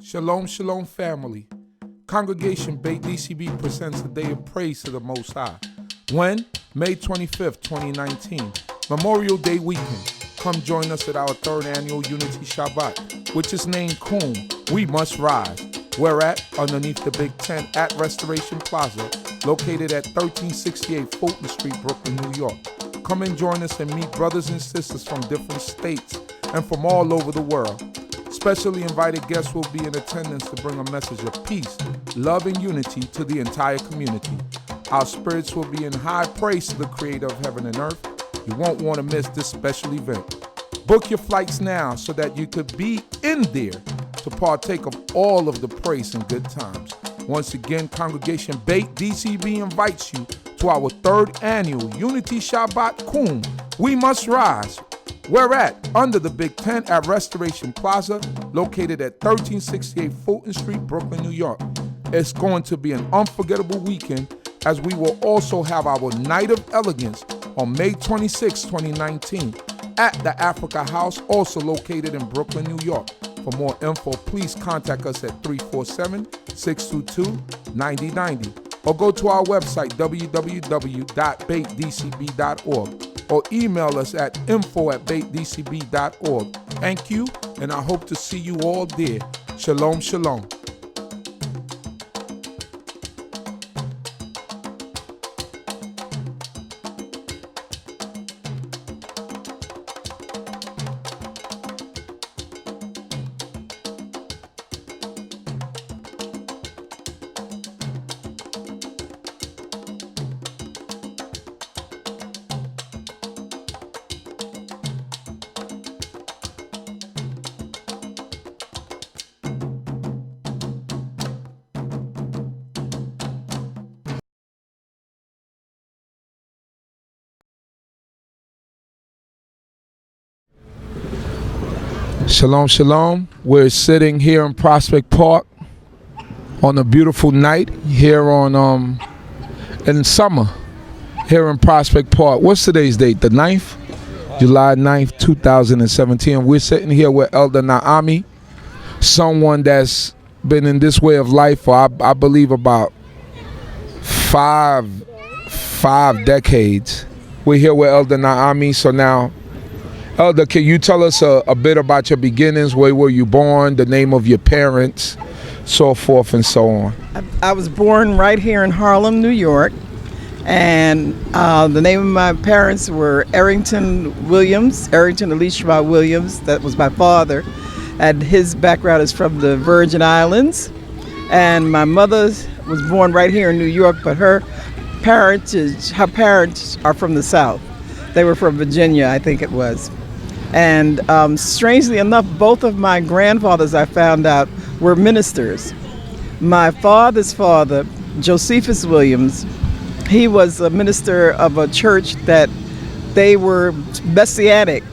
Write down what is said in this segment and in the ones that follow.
Shalom, shalom, family. Congregation D.C.B presents a day of praise to the Most High. When? May 25th, 2019, Memorial Day weekend. Come join us at our third annual Unity Shabbat, which is named Kum, We Must Rise. We're at underneath the big tent at Restoration Plaza, located at 1368 Fulton Street, Brooklyn, New York. Come and join us and meet brothers and sisters from different states and from all over the world. Specially invited guests will be in attendance to bring a message of peace, love, and unity to the entire community. Our spirits will be in high praise to the Creator of heaven and earth. You won't want to miss this special event. Book your flights now so that you could be in there to partake of all of the praise and good times. Once again, Congregation D.C.B invites you to our third annual Unity Shabbat Kum, We Must Rise. We're at under the big tent at Restoration Plaza, located at 1368 Fulton Street, Brooklyn, New York. It's going to be an unforgettable weekend, as we will also have our Night of Elegance on May 26, 2019, at the Africa House, also located in Brooklyn, New York. For more info, please contact us at 347-622-9090 or go to our website, www.baitdcb.org. or email us at info@baitdcb.org. Thank you, and I hope to see you all there. Shalom, shalom. Shalom, shalom. We're sitting here in Prospect Park on a beautiful night here on in summer here in Prospect Park. What's today's date? The 9th? July 9th, 2017. We're sitting here with Elder Naami, someone that's been in this way of life for I believe about five decades. We're here with Elder Naami. So now, Elder, can you tell us a bit about your beginnings? Where were you born? The name of your parents, so forth and so on. I was born right here in Harlem, New York, and the name of my parents were Arrington Elisha Williams. That was my father, and his background is from the Virgin Islands. And my mother was born right here in New York, but her parents are from the South. They were from Virginia, I think it was. And strangely enough, both of my grandfathers, I found out, were ministers. My father's father, Josephus Williams, he was a minister of a church that they were Messianic.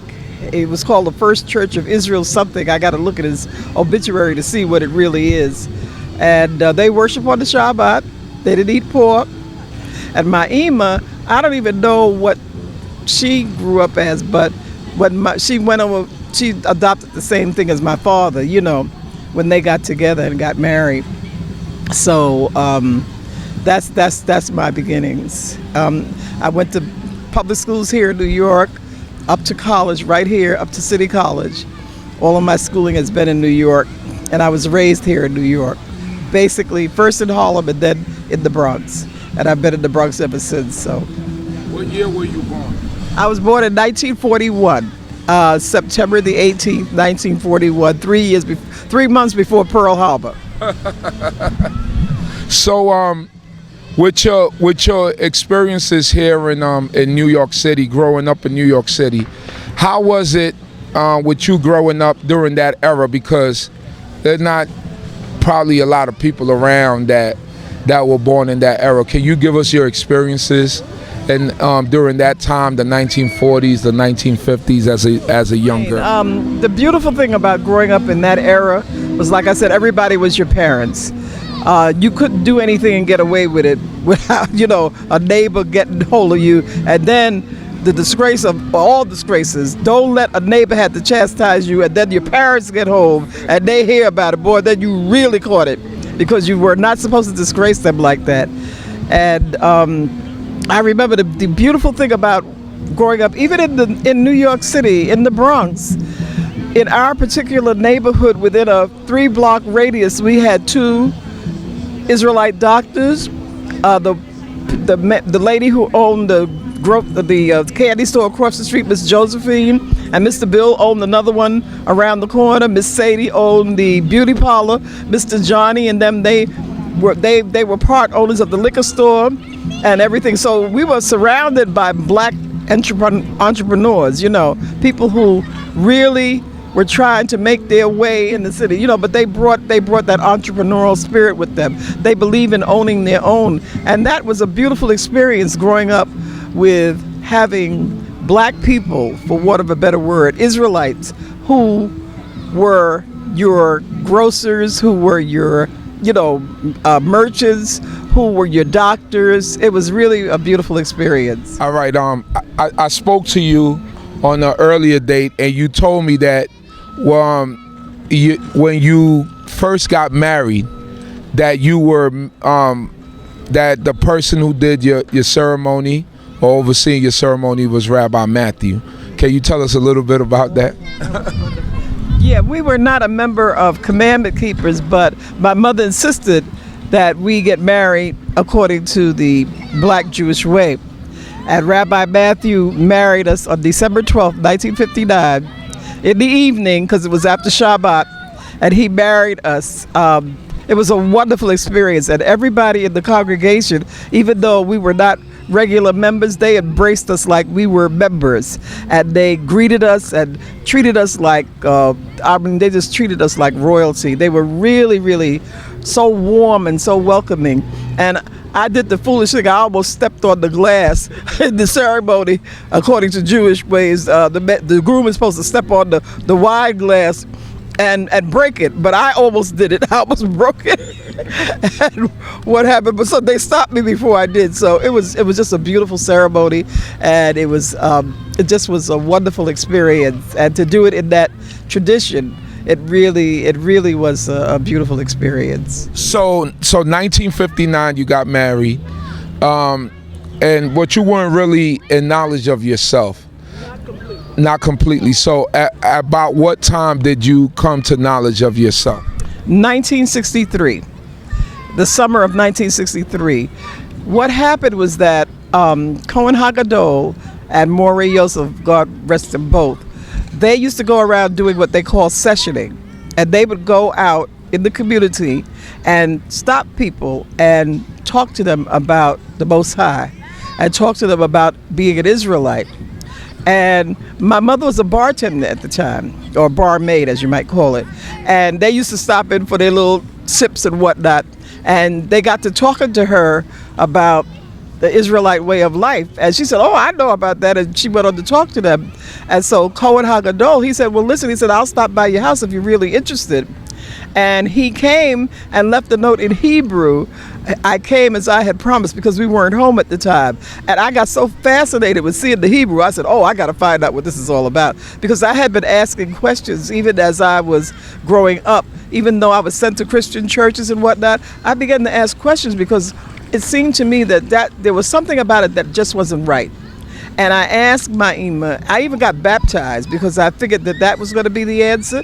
It was called the First Church of Israel something. I got to look at his obituary to see what it really is. And they worship on the Shabbat. They didn't eat pork. And my Ima, I don't even know what she grew up as, but when she adopted the same thing as my father, you know, when they got together and got married. So that's my beginnings. I went to public schools here in New York, up to college right here, up to City College. All of my schooling has been in New York, and I was raised here in New York. Basically, first in Harlem and then in the Bronx. And I've been in the Bronx ever since. So. What year were you born? I was born in 1941, September the 18th, 1941, 3 months before Pearl Harbor. So, with your experiences here in New York City, growing up in New York City, how was it with you growing up during that era? Because there's not probably a lot of people around that were born in that era. Can you give us your experiences? And during that time, the 1940s, the 1950s, as a young girl. The beautiful thing about growing up in that era was, like I said, everybody was your parents. You couldn't do anything and get away with it without, a neighbor getting hold of you. And then the disgrace of all disgraces. Don't let a neighbor have to chastise you, and then your parents get home and they hear about it. Boy, then you really caught it, because you were not supposed to disgrace them like that. And I remember the beautiful thing about growing up, even in New York City, in the Bronx, in our particular neighborhood, within a 3-block radius, we had 2 Israelite doctors. The lady who owned the candy store across the street, Miss Josephine, and Mr. Bill owned another one around the corner. Miss Sadie owned the beauty parlor. Mr. Johnny and them, they were part owners of the liquor store and everything. So we were surrounded by black entrepreneurs, you know, people who really were trying to make their way in the city, you know, but they brought that entrepreneurial spirit with them. They believe in owning their own. And that was a beautiful experience, growing up with having black people, for want of a better word, Israelites, who were your grocers, who were your, you know, merchants, who were your doctors. It was really a beautiful experience. All right. I spoke to you on an earlier date, and you told me that when you first got married, that you were that the person who did your ceremony or overseeing your ceremony was Rabbi Matthew. Can you tell us a little bit about that? Yeah, we were not a member of Commandment Keepers, but my mother insisted that we get married according to the Black Jewish way. And Rabbi Matthew married us on December 12th, 1959, in the evening, because it was after Shabbat, and he married us. It was a wonderful experience, and everybody in the congregation, even though we were not regular members, they embraced us like we were members, and they greeted us and treated us like, they just treated us like royalty. They were really, really so warm and so welcoming. And I did the foolish thing. I almost stepped on the glass in the ceremony. According to Jewish ways, the groom is supposed to step on the wine glass and break it, but I almost did it. I almost broke it. And what happened? But so they stopped me before I did. So it was just a beautiful ceremony, and it just was a wonderful experience. And to do it in that tradition, it really was a beautiful experience. So 1959, you got married, and what you weren't really in knowledge of yourself. Not completely. So about what time did you come to knowledge of yourself? 1963, the summer of 1963. What happened was that Cohen Hagadol and Morey Yosef, God rest them both, they used to go around doing what they call sessioning. And they would go out in the community and stop people and talk to them about the Most High and talk to them about being an Israelite. And my mother was a bartender at the time, or barmaid as you might call it. And they used to stop in for their little sips and whatnot. And they got to talking to her about the Israelite way of life. And she said, oh, I know about that. And she went on to talk to them. And so Cohen Hagadol, he said, well, listen, he said, I'll stop by your house if you're really interested. And he came and left a note in Hebrew. I came as I had promised because we weren't home at the time. And I got so fascinated with seeing the Hebrew, I said, oh, I got to find out what this is all about. Because I had been asking questions even as I was growing up. Even though I was sent to Christian churches and whatnot, I began to ask questions because it seemed to me that there was something about it that just wasn't right. And I asked my Ima, I even got baptized because I figured that was going to be the answer.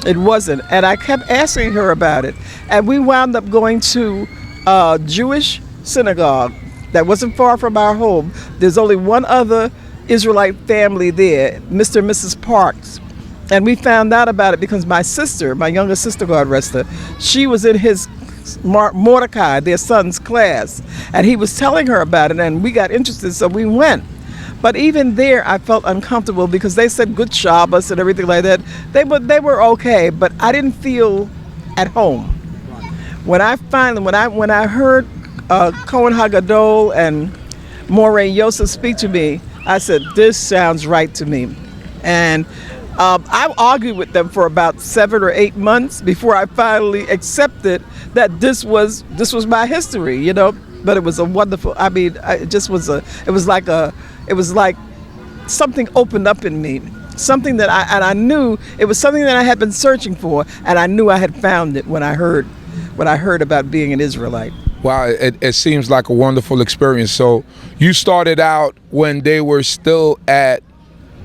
It wasn't. And I kept asking her about it. And we wound up going to a Jewish synagogue that wasn't far from our home. There's only one other Israelite family there, Mr. and Mrs. Parks. And we found out about it because my sister, my younger sister, God rest her, she was in his Mordecai, their son's class. And he was telling her about it, and we got interested, so we went. But even there, I felt uncomfortable because they said good Shabbos and everything like that. They were okay, but I didn't feel at home. When I heard Cohen Hagadol and Morey Yosef speak to me, I said, this sounds right to me. And I argued with them for about 7 or 8 months before I finally accepted that this was my history, you know. But it was a wonderful. I mean, it was like something opened up in me, something that I knew it was something that I had been searching for, and I knew I had found it when I heard about being an Israelite. Wow, it seems like a wonderful experience. So you started out when they were still at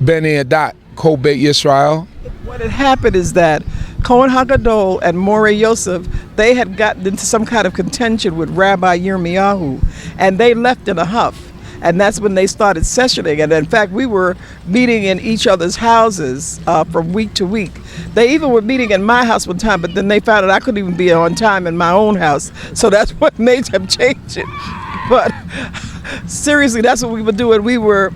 BINAH, Kobe, Yisrael? What had happened is that Cohen Hagadol and Moreh Yosef, they had gotten into some kind of contention with Rabbi Yirmiyahu, and they left in a huff. And that's when they started sessioning. And in fact, we were meeting in each other's houses from week to week. They even were meeting in my house one time, but then they found out I couldn't even be on time in my own house. So that's what made them change it. But seriously, that's what we were doing. We were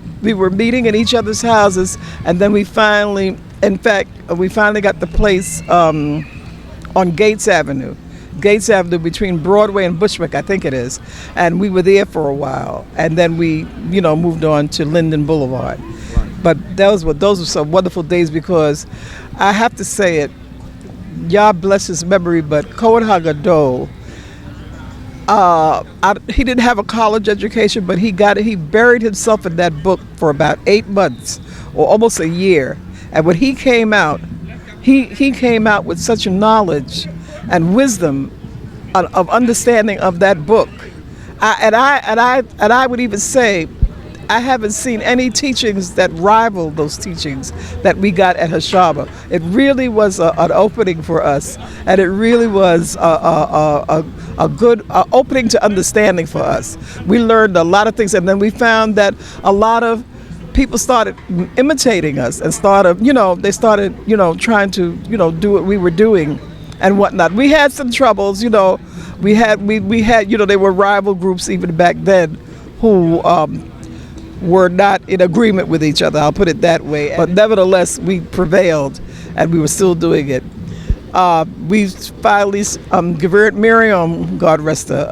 meeting in each other's houses, and then we finally got the place on Gates Avenue. Gates Avenue between Broadway and Bushwick, I think it is. And we were there for a while. And then we, moved on to Linden Boulevard. Right. But those were some wonderful days, because I have to say it, Yah bless his memory, but Cohen Hagadol, he didn't have a college education, but he buried himself in that book for about 8 months or almost a year. And when he came out, he came out with such a knowledge and wisdom of understanding of that book. I would even say I haven't seen any teachings that rival those teachings that we got at Hashaba. It really was an opening for us, and it really was a good opening to understanding for us. We learned a lot of things, and then we found that a lot of people started imitating us and they started trying to do what we were doing and whatnot. We had some troubles, we had there were rival groups even back then who were not in agreement with each other, I'll put it that way. But nevertheless, we prevailed, and we were still doing it. We finally, Geveret Miriam, God rest her,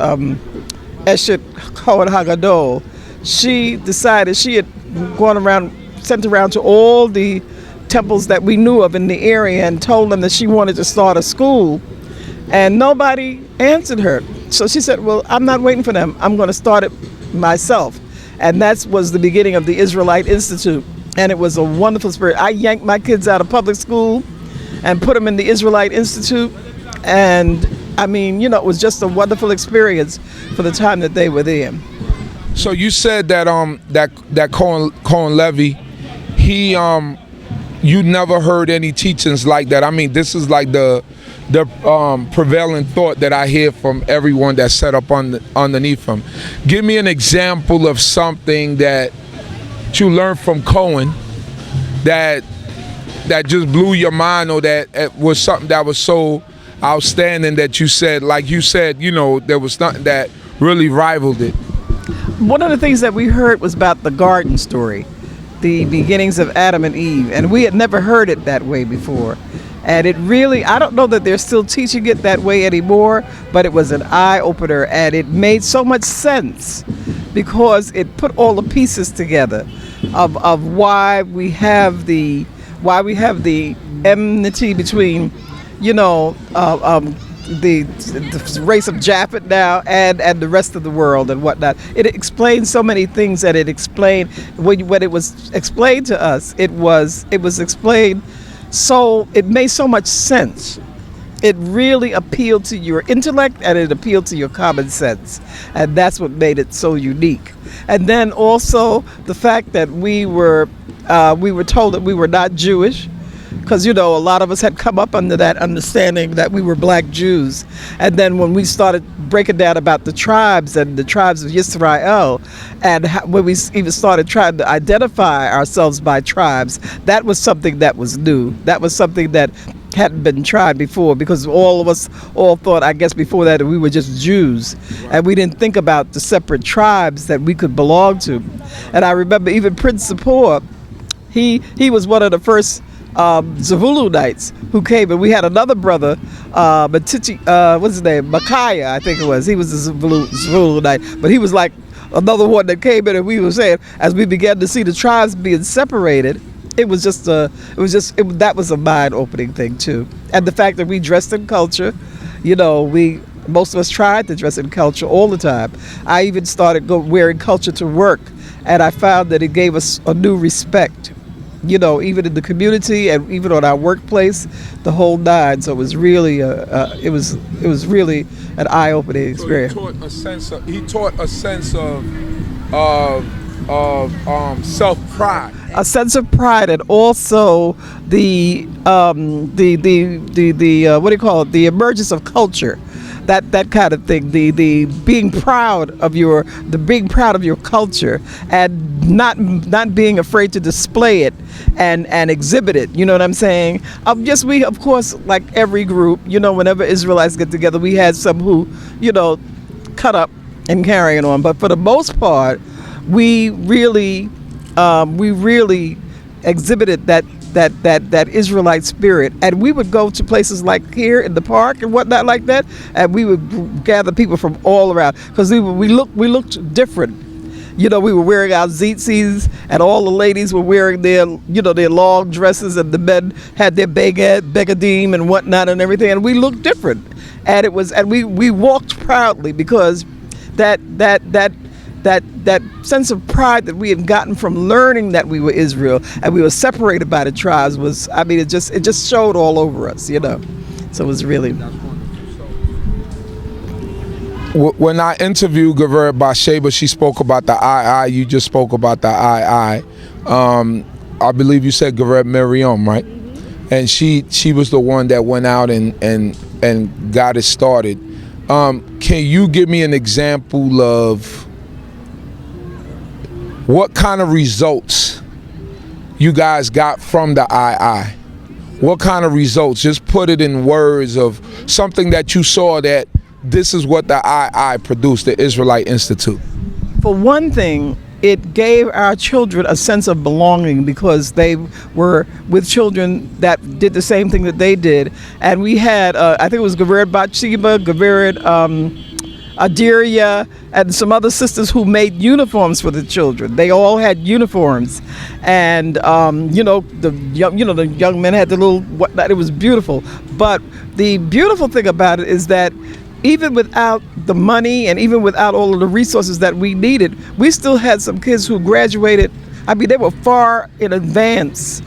Eshet Cohen Hagadol, she decided, she had sent around to all the temples that we knew of in the area and told them that she wanted to start a school, and nobody answered her. So she said, well, I'm not waiting for them, I'm going to start it myself. And that was the beginning of the Israelite Institute, and it was a wonderful spirit. I yanked my kids out of public school and put them in the Israelite Institute, and it was just a wonderful experience for the time that they were there. So you said that that Cohen Levy, he you never heard any teachings like that. This is like the prevailing thought that I hear from everyone that's set up underneath him. Give me an example of something that you learned from Cohen that just blew your mind, or that it was something that was so outstanding that you said, there was nothing that really rivaled it. One of the things that we heard was about the garden story, the beginnings of Adam and Eve, and we had never heard it that way before. And it really, I don't know that they're still teaching it that way anymore, but it was an eye-opener, and it made so much sense because it put all the pieces together of why we have the enmity between, the race of Japhet now and the rest of the world and whatnot. It explained so many things, that it explained when it was explained to us. It was explained, so it made so much sense. It really appealed to your intellect, and it appealed to your common sense, and that's what made it so unique. And then also the fact that we were told that we were not Jewish, because a lot of us had come up under that understanding that we were black Jews. And then when we started breaking down about the tribes and the tribes of Yisrael, and when we even started trying to identify ourselves by tribes, that was something that was new. That was something that hadn't been tried before, because all of us thought, I guess before that we were just Jews, and we didn't think about the separate tribes that we could belong to. And I remember even Prince Sapor, he was one of the first Zavuluites who came, and we had another brother, what's his name, Micaiah, I think it was. He was a Zavuluite, but he was like another one that came in, and we were saying, as we began to see the tribes being separated, that was a mind-opening thing too. And the fact that we dressed in culture, most of us tried to dress in culture all the time. I even started wearing culture to work, and I found that it gave us a new respect, even in the community and even on our workplace, the whole nine. So it was really it was really an eye-opening experience. So he taught a sense of self-pride. A sense of pride, and also the what do you call it? The emergence of culture, that kind of thing. The being proud of your culture, and not being afraid to display it and exhibit it. You know what I'm saying? We of course, like every group, whenever Israelites get together, we had some who cut up and carrying on, but for the most part, we really exhibited that Israelite spirit, and we would go to places like here in the park and whatnot like that, and we would gather people from all around, because we looked different. We were wearing our tzitzis, and all the ladies were wearing their long dresses, and the men had their begadim and whatnot and everything, and we looked different, and we walked proudly, because that sense of pride that we had gotten from learning that we were Israel and we were separated by the tribes it just showed all over us, So it was really. When I interviewed Geveret Bathsheba, she spoke about the II. You just spoke about the II. I believe you said Geveret Miriam, right? And she was the one that went out and got it started. Can you give me an example of what kind of results you guys got from the II? What kind of results? Just put it in words of something that you saw that this is what the II produced, the Israelite Institute. For one thing, it gave our children a sense of belonging, because they were with children that did the same thing that they did. And we had, I think it was Geveret Bathsheba, Geveret Adiria, and some other sisters who made uniforms for the children. They all had uniforms, and the young men had the little whatnot. It was beautiful. But the beautiful thing about it is that even without the money and even without all of the resources that we needed, we still had some kids who graduated. They were far in advance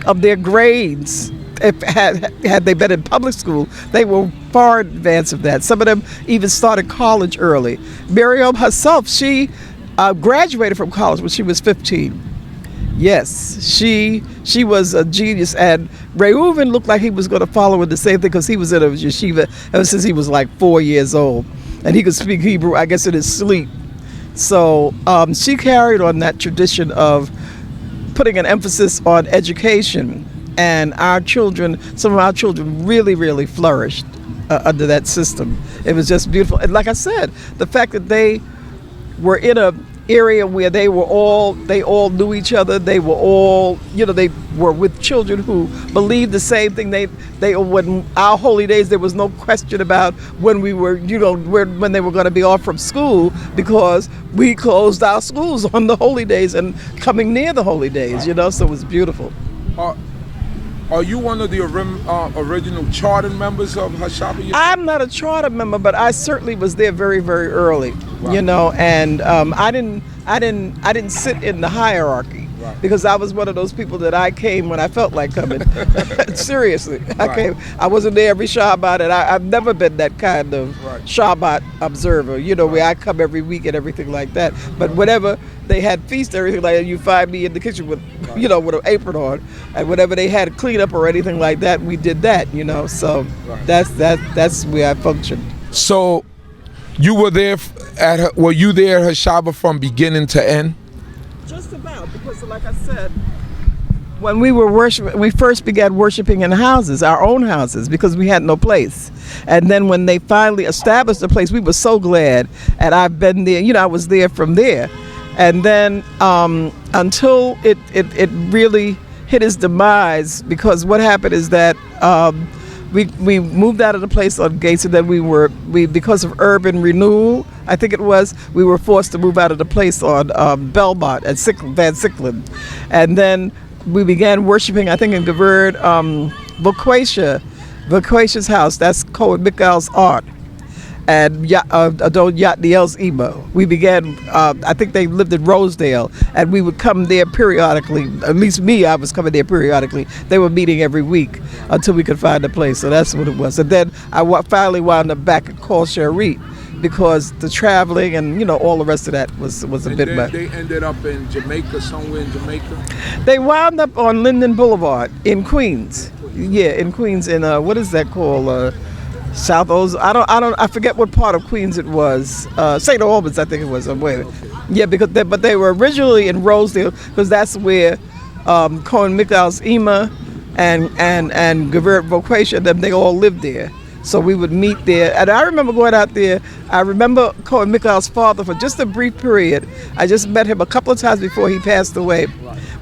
of their grades. Had they been in public school, they were far in advance of that. Some of them even started college early. Miriam herself, she graduated from college when she was 15. Yes, she was a genius, and Reuven looked like he was going to follow in the same thing, because he was in a yeshiva ever since he was like 4 years old, and he could speak Hebrew, I guess, in his sleep. So she carried on that tradition of putting an emphasis on education. And some of our children really, really flourished under that system. It was just beautiful. And like I said, the fact that they were in a area where they all knew each other. They were all, they were with children who believed the same thing. When our holy days, there was no question about when we were, when they were going to be off from school, because we closed our schools on the holy days and coming near the holy days, so it was beautiful. Are you one of the original charter members of Hashabah? I'm not a charter member, but I certainly was there very, very early. Right. And I didn't sit in the hierarchy, right, because I was one of those people that I came when I felt like coming. Seriously, right. I wasn't there every Shabbat, and I've never been that kind of right. Shabbat observer. Right. Where I come every week and everything like that. But whenever they had feast or anything like that, you find me in the kitchen with, right, with an apron on, and whenever they had clean up or anything like that, we did that. So right. that's where I functioned. So you were there were you there at Hashabah from beginning to end? Just about, because like I said, when we were worshiping, we first began worshiping in houses, our own houses, because we had no place. And then when they finally established the place, we were so glad. And I've been there, I was there from there. And then until it really hit its demise, because what happened is that we moved out of the place on Gates, and then we because of urban renewal, I think it was, we were forced to move out of the place on Belmont at Van Sicklen. And then we began worshiping, I think, in Geveret, Voquacia's house. That's Cohen Mikhail's aunt. and Adon Yatniel's Emo. We began, I think they lived in Rosedale, and we would come there periodically. At least me, I was coming there periodically. They were meeting every week until we could find a place. So that's what it was. And then I finally wound up back at Col Cherit because the traveling and, you know, all the rest of that was a bit much. They ended up in Jamaica, somewhere in Jamaica? They wound up on Linden Boulevard in Queens. Yeah, in Queens, in what is that called? South O's. I forget what part of Queens it was. St. Albans, I think it was. Yeah, because they were originally in Rosedale because that's where Cohen Michael's Ema and Geveret Vocation, they all lived there. So we would meet there. And I remember going out there. I remember Cohen Michael's father for just a brief period. I just met him a couple of times before he passed away.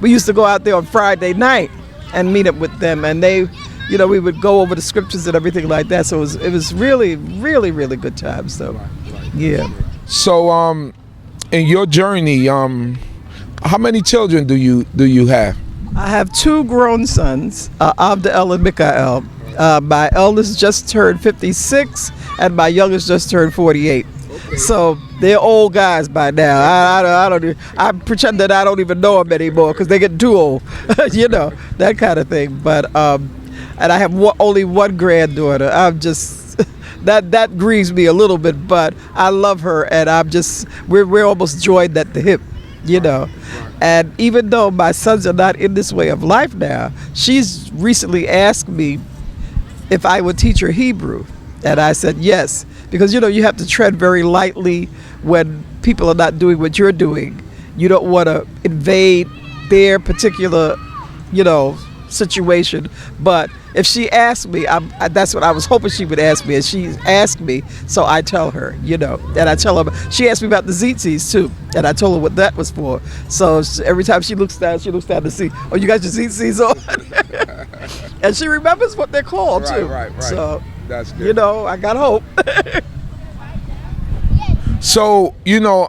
We used to go out there on Friday night and meet up with them. And they, you know, we would go over the scriptures and everything like that. So it was really, really, really good times. So, yeah. So, in your journey, how many children do you have? I have 2 grown sons, Abdel and Mikael. My eldest just turned 56, and my youngest just turned 48. Okay. So they're old guys by now. I pretend that I don't even know them anymore because they get too old, you know, that kind of thing. But and I have only one granddaughter. I'm just that grieves me a little bit, but I love her, and we're almost joined at the hip, you know. And even though my sons are not in this way of life now, she's recently asked me if I would teach her Hebrew. And I said yes, because, you know, you have to tread very lightly when people are not doing what you're doing. You don't want to invade their particular, you know, situation. But if she asked me, that's what I was hoping she would ask me, and she asked me, so I tell her, you know, and I tell her. She asked me about the tzitzis too, and I told her what that was for. So every time she looks down to see, oh, you got your tzitzis on, and she remembers what they're called too. Right. So that's good. You know, I got hope. So, you know,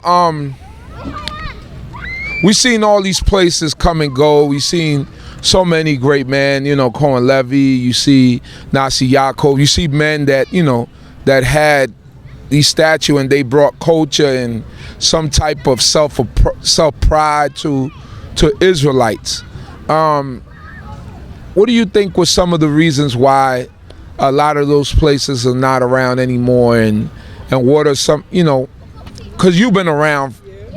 we've seen all these places come and go. We've seen so many great men, you know, Cohen Levy, you see Nasi Yaakov, you see men that, you know, that had these statues and they brought culture and some type of self-pride to Israelites. What do you think was some of the reasons why a lot of those places are not around anymore, and what are some, you know, because you've been around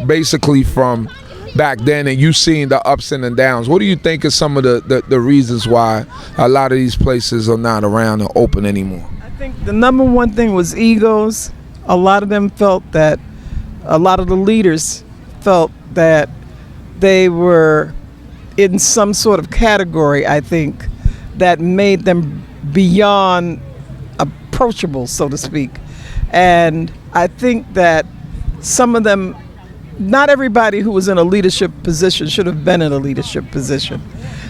basically from back then and you've seen the ups and the downs. What do you think is some of the reasons why a lot of these places are not around or open anymore? I think the number one thing was egos. A lot of them felt that, a lot of the leaders felt that they were in some sort of category, I think, that made them beyond approachable, so to speak. And I think that some of them, not everybody who was in a leadership position should have been in a leadership position.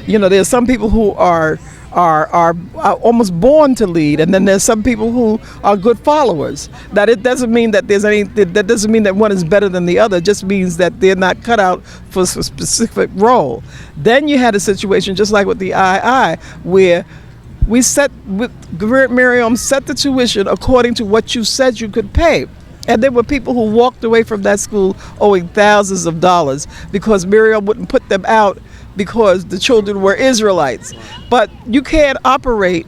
You know, there's some people who are almost born to lead, and then there's some people who are good followers. That it doesn't mean that that doesn't mean that one is better than the other. It just means that they're not cut out for a specific role. Then you had a situation just like with the II, where we set with Geveret Miriam set the tuition according to what you said you could pay. And there were people who walked away from that school owing thousands of dollars because Miriam wouldn't put them out because the children were Israelites. But you can't operate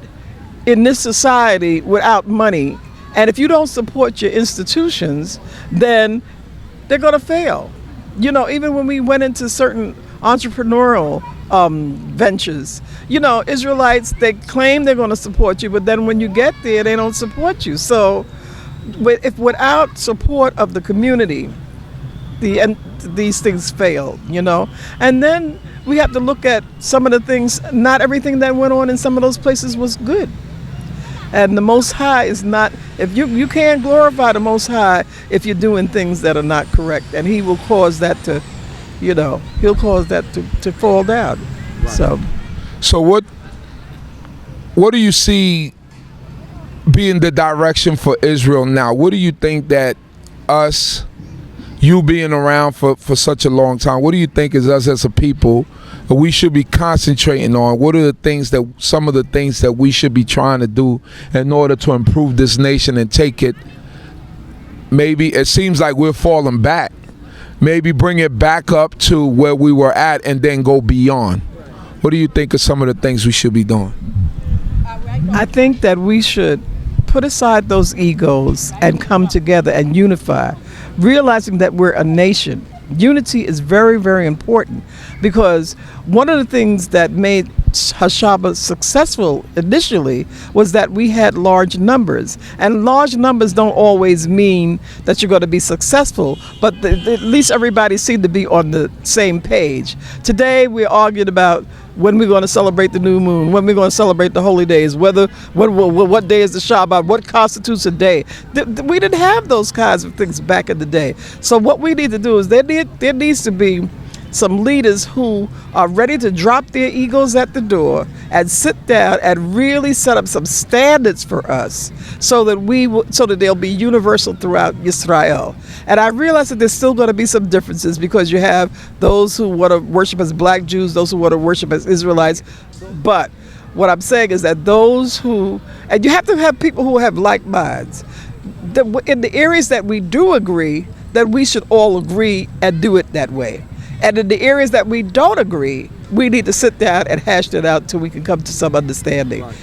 in this society without money. And if you don't support your institutions, then they're going to fail. You know, even when we went into certain entrepreneurial ventures, you know, Israelites, they claim they're going to support you, but then when you get there, they don't support you. So if without support of the community, these things fail, you know. And then we have to look at some of the things. Not everything that went on in some of those places was good. And the Most High is not, if you can't glorify the Most High if you're doing things that are not correct, and He will cause that to, you know, He'll cause that to fall down. Right. So what do you see being the direction for Israel now? What do you think that you being around for such a long time, what do you think is us as a people we should be concentrating on? What are some of the things that we should be trying to do in order to improve this nation and take it maybe it seems like we're falling back. Maybe bring it back up to where we were at and then go beyond. What do you think of some of the things we should be doing? I think that we should put aside those egos and come together and unify, realizing that we're a nation. Unity is very, very important, because one of the things that made Shabbat successful initially was that we had large numbers, and large numbers don't always mean that you're going to be successful, but at least everybody seemed to be on the same page. Today we're arguing about when we're going to celebrate the new moon, when we're going to celebrate the holy days, what day is the Shabbat, what constitutes a day. We didn't have those kinds of things back in the day. So what we need to do is there needs to be some leaders who are ready to drop their egos at the door and sit down and really set up some standards for us, so that they'll be universal throughout Yisrael. And I realize that there's still going to be some differences, because you have those who want to worship as black Jews, those who want to worship as Israelites. But what I'm saying is that and you have to have people who have like minds. In the areas that we do agree, that we should all agree and do it that way. And in the areas that we don't agree, we need to sit down and hash that out till we can come to some understanding. Right.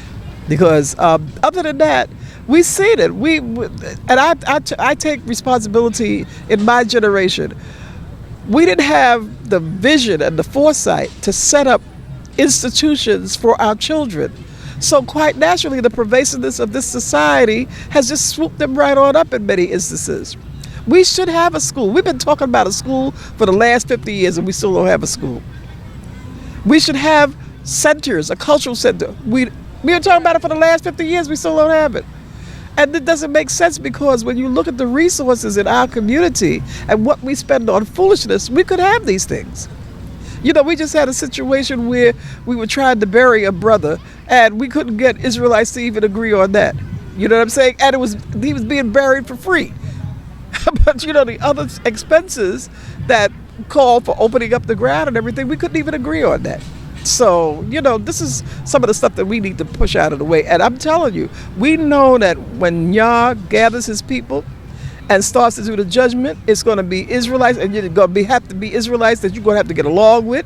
Because other than that, we see it. I take responsibility in my generation. We didn't have the vision and the foresight to set up institutions for our children. So quite naturally, the pervasiveness of this society has just swooped them right on up in many instances. We should have a school. We've been talking about a school for the last 50 years, and we still don't have a school. We should have centers, a cultural center. We've been talking about it for the last 50 years, we still don't have it. And it doesn't make sense, because when you look at the resources in our community and what we spend on foolishness, we could have these things. You know, we just had a situation where we were trying to bury a brother, and we couldn't get Israelites to even agree on that. You know what I'm saying? And he was being buried for free. But you know, the other expenses that call for opening up the ground and everything, we couldn't even agree on that. So, you know, this is some of the stuff that we need to push out of the way. And I'm telling you, we know that when Yah gathers his people and starts to do the judgment, it's going to be Israelites, and you're going to have to be Israelites that you're going to have to get along with.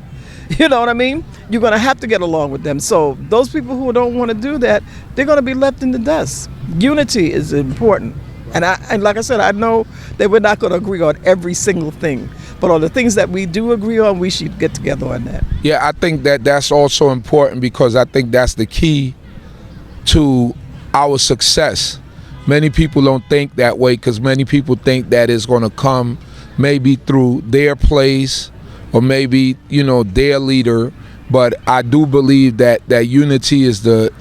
You know what I mean? You're going to have to get along with them. So those people who don't want to do that, they're going to be left in the dust. Unity is important. And like I said, I know that we're not going to agree on every single thing, but on the things that we do agree on, we should get together on that. Yeah, I think that's also important, because I think that's the key to our success. Many people don't think that way, because many people think that it's going to come maybe through their place or maybe, you know, their leader. But I do believe that unity is the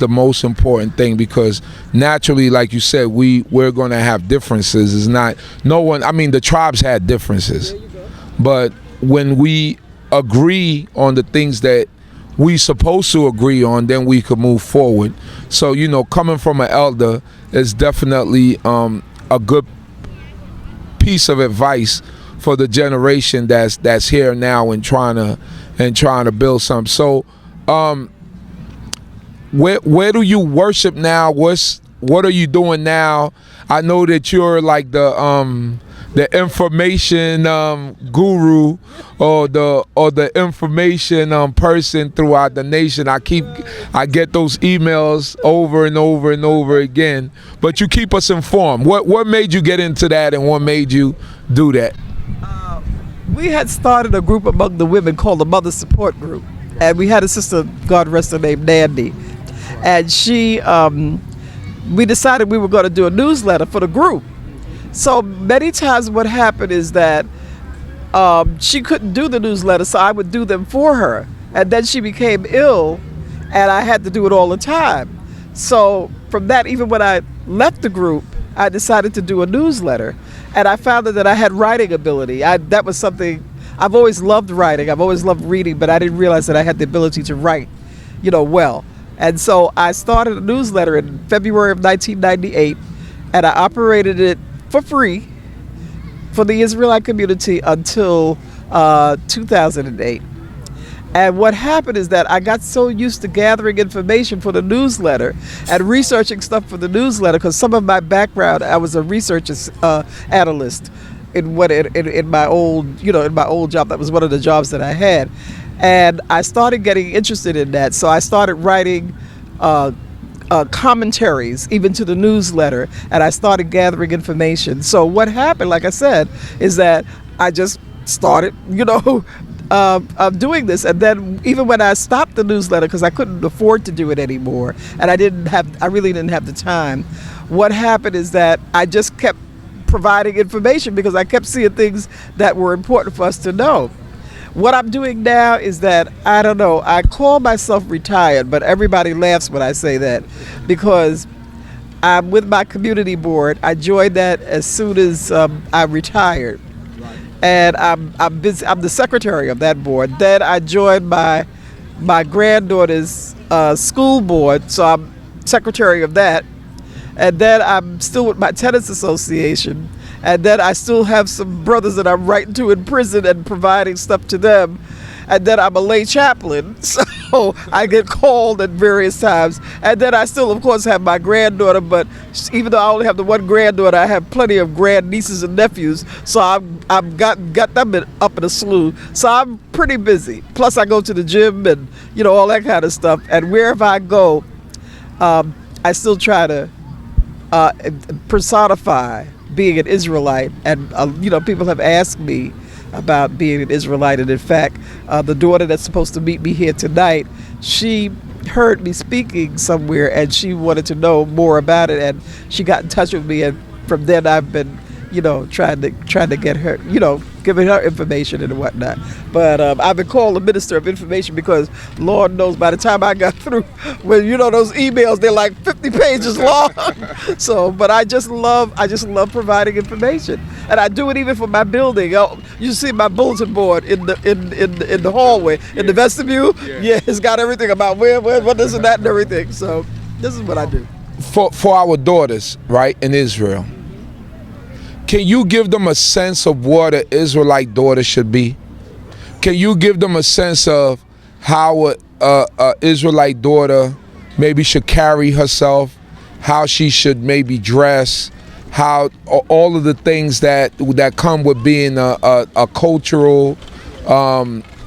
most important thing, because naturally, like you said, we're going to have differences. It's not the tribes had differences, but when we agree on the things that we supposed to agree on, then we could move forward. So, you know, coming from an elder is definitely a good piece of advice for the generation that's here now and trying to build something. So where do you worship now? What are you doing now? I know that you're like the information guru or the information person throughout the nation. I get those emails over and over and over again. But you keep us informed. What made you get into that, and what made you do that? We had started a group among the women called the Mother Support Group, and we had a sister, God rest her name, Nandy. And we decided we were going to do a newsletter for the group. So many times what happened is that she couldn't do the newsletter, so I would do them for her. And then she became ill, and I had to do it all the time. So from that, even when I left the group, I decided to do a newsletter. And I found that I had writing ability. That was something, I've always loved writing. I've always loved reading, but I didn't realize that I had the ability to write, well. And so I started a newsletter in February of 1998, and I operated it for free for the Israelite community until 2008. And what happened is that I got so used to gathering information for the newsletter and researching stuff for the newsletter, because some of my background, I was a research analyst in my old job. That was one of the jobs that I had, and I started getting interested in that. So I started writing commentaries even to the newsletter, and I started gathering information. So what happened, like I said, is that I just started, doing this. And then even when I stopped the newsletter, because I couldn't afford to do it anymore, and I really didn't have the time, what happened is that I just kept providing information because I kept seeing things that were important for us to know. What I'm doing now is that, I don't know, I call myself retired, but everybody laughs when I say that, because I'm with my community board. I joined that as soon as I retired. And I'm busy. I'm the secretary of that board. Then I joined my granddaughter's school board, so I'm secretary of that. And then I'm still with my tenants association. And then I still have some brothers that I'm writing to in prison and providing stuff to them. And then I'm a lay chaplain, so I get called at various times. And then I still, of course, have my granddaughter, but even though I only have the one granddaughter, I have plenty of grandnieces and nephews, so I've got them up in a slew. So I'm pretty busy. Plus, I go to the gym and, all that kind of stuff. And wherever I go, I still try to personify being an Israelite. And, people have asked me about being an Israelite. And in fact, the daughter that's supposed to meet me here tonight, she heard me speaking somewhere and she wanted to know more about it, and she got in touch with me, and from then I've been trying to get her, giving her information and whatnot. But I've been called a minister of information because Lord knows by the time I got through, when those emails, they're like 50 pages long. So, but I just love providing information, and I do it even for my building. You see my bulletin board in the hallway, in the vestibule. Yeah, it's got everything about where, what, this and that and everything. So this is what I do. For our daughters, right, in Israel, can you give them a sense of what an Israelite daughter should be? Can you give them a sense of how a Israelite daughter maybe should carry herself, how she should maybe dress, how all of the things that come with being a cultural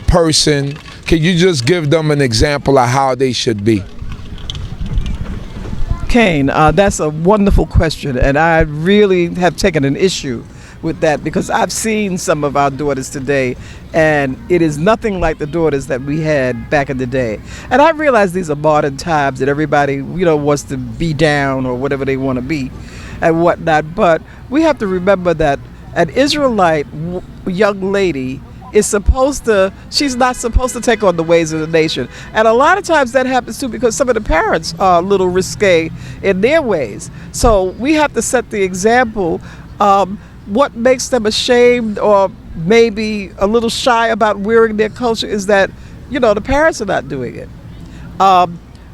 person? Can you just give them an example of how they should be? Kane, that's a wonderful question, and I really have taken an issue with that because I've seen some of our daughters today, and it is nothing like the daughters that we had back in the day. And I realize these are modern times that everybody, wants to be down or whatever they want to be and whatnot, but we have to remember that an Israelite young lady she's not supposed to take on the ways of the nation. And a lot of times that happens too because some of the parents are a little risque in their ways. So we have to set the example. What makes them ashamed or maybe a little shy about wearing their culture is that, the parents are not doing it.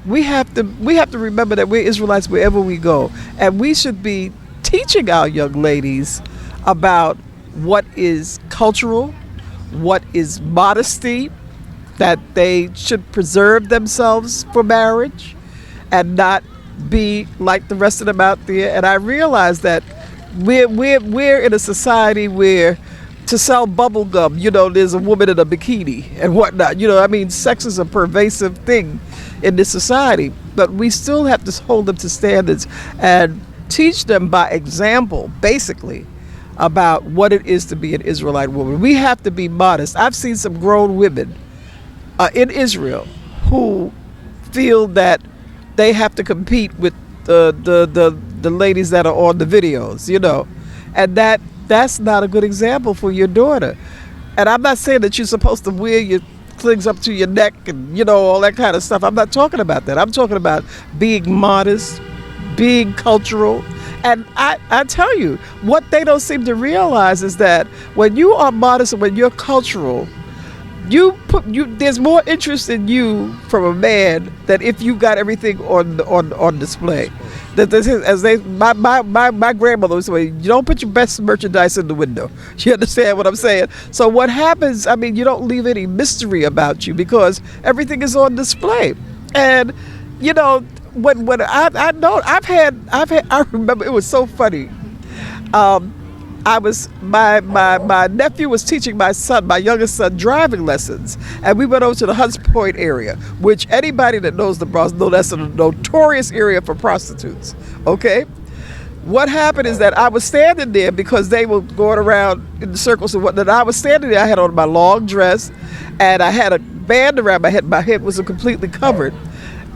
We have to remember that we're Israelites wherever we go. And we should be teaching our young ladies about what is cultural, what is modesty, that they should preserve themselves for marriage and not be like the rest of them out there. And I realize that we're in a society where to sell bubble gum, there's a woman in a bikini and whatnot. Sex is a pervasive thing in this society, but we still have to hold them to standards and teach them by example, basically, about what it is to be an Israelite woman. We have to be modest. I've seen some grown women in Israel who feel that they have to compete with the ladies that are on the videos, and that's not a good example for your daughter. And I'm not saying that you're supposed to wear your things up to your neck and all that kind of stuff. I'm not talking about that. I'm talking about being modest, being cultural. And I tell you, what they don't seem to realize is that when you are modest and when you're cultural, there's more interest in you from a man than if you got everything on display. That this is, as they, my grandmother would say, you don't put your best merchandise in the window. You understand what I'm saying? So what happens? I mean, you don't leave any mystery about you because everything is on display. And you know, when I know I remember it was so funny. My nephew was teaching my youngest son, driving lessons, and we went over to the Hunts Point area, which anybody that knows the Bronx knows that's a notorious area for prostitutes. Okay, what happened is that I was standing there because they were going around in circles and whatnot. I was standing there. I had on my long dress, and I had a band around my head. My head was completely covered,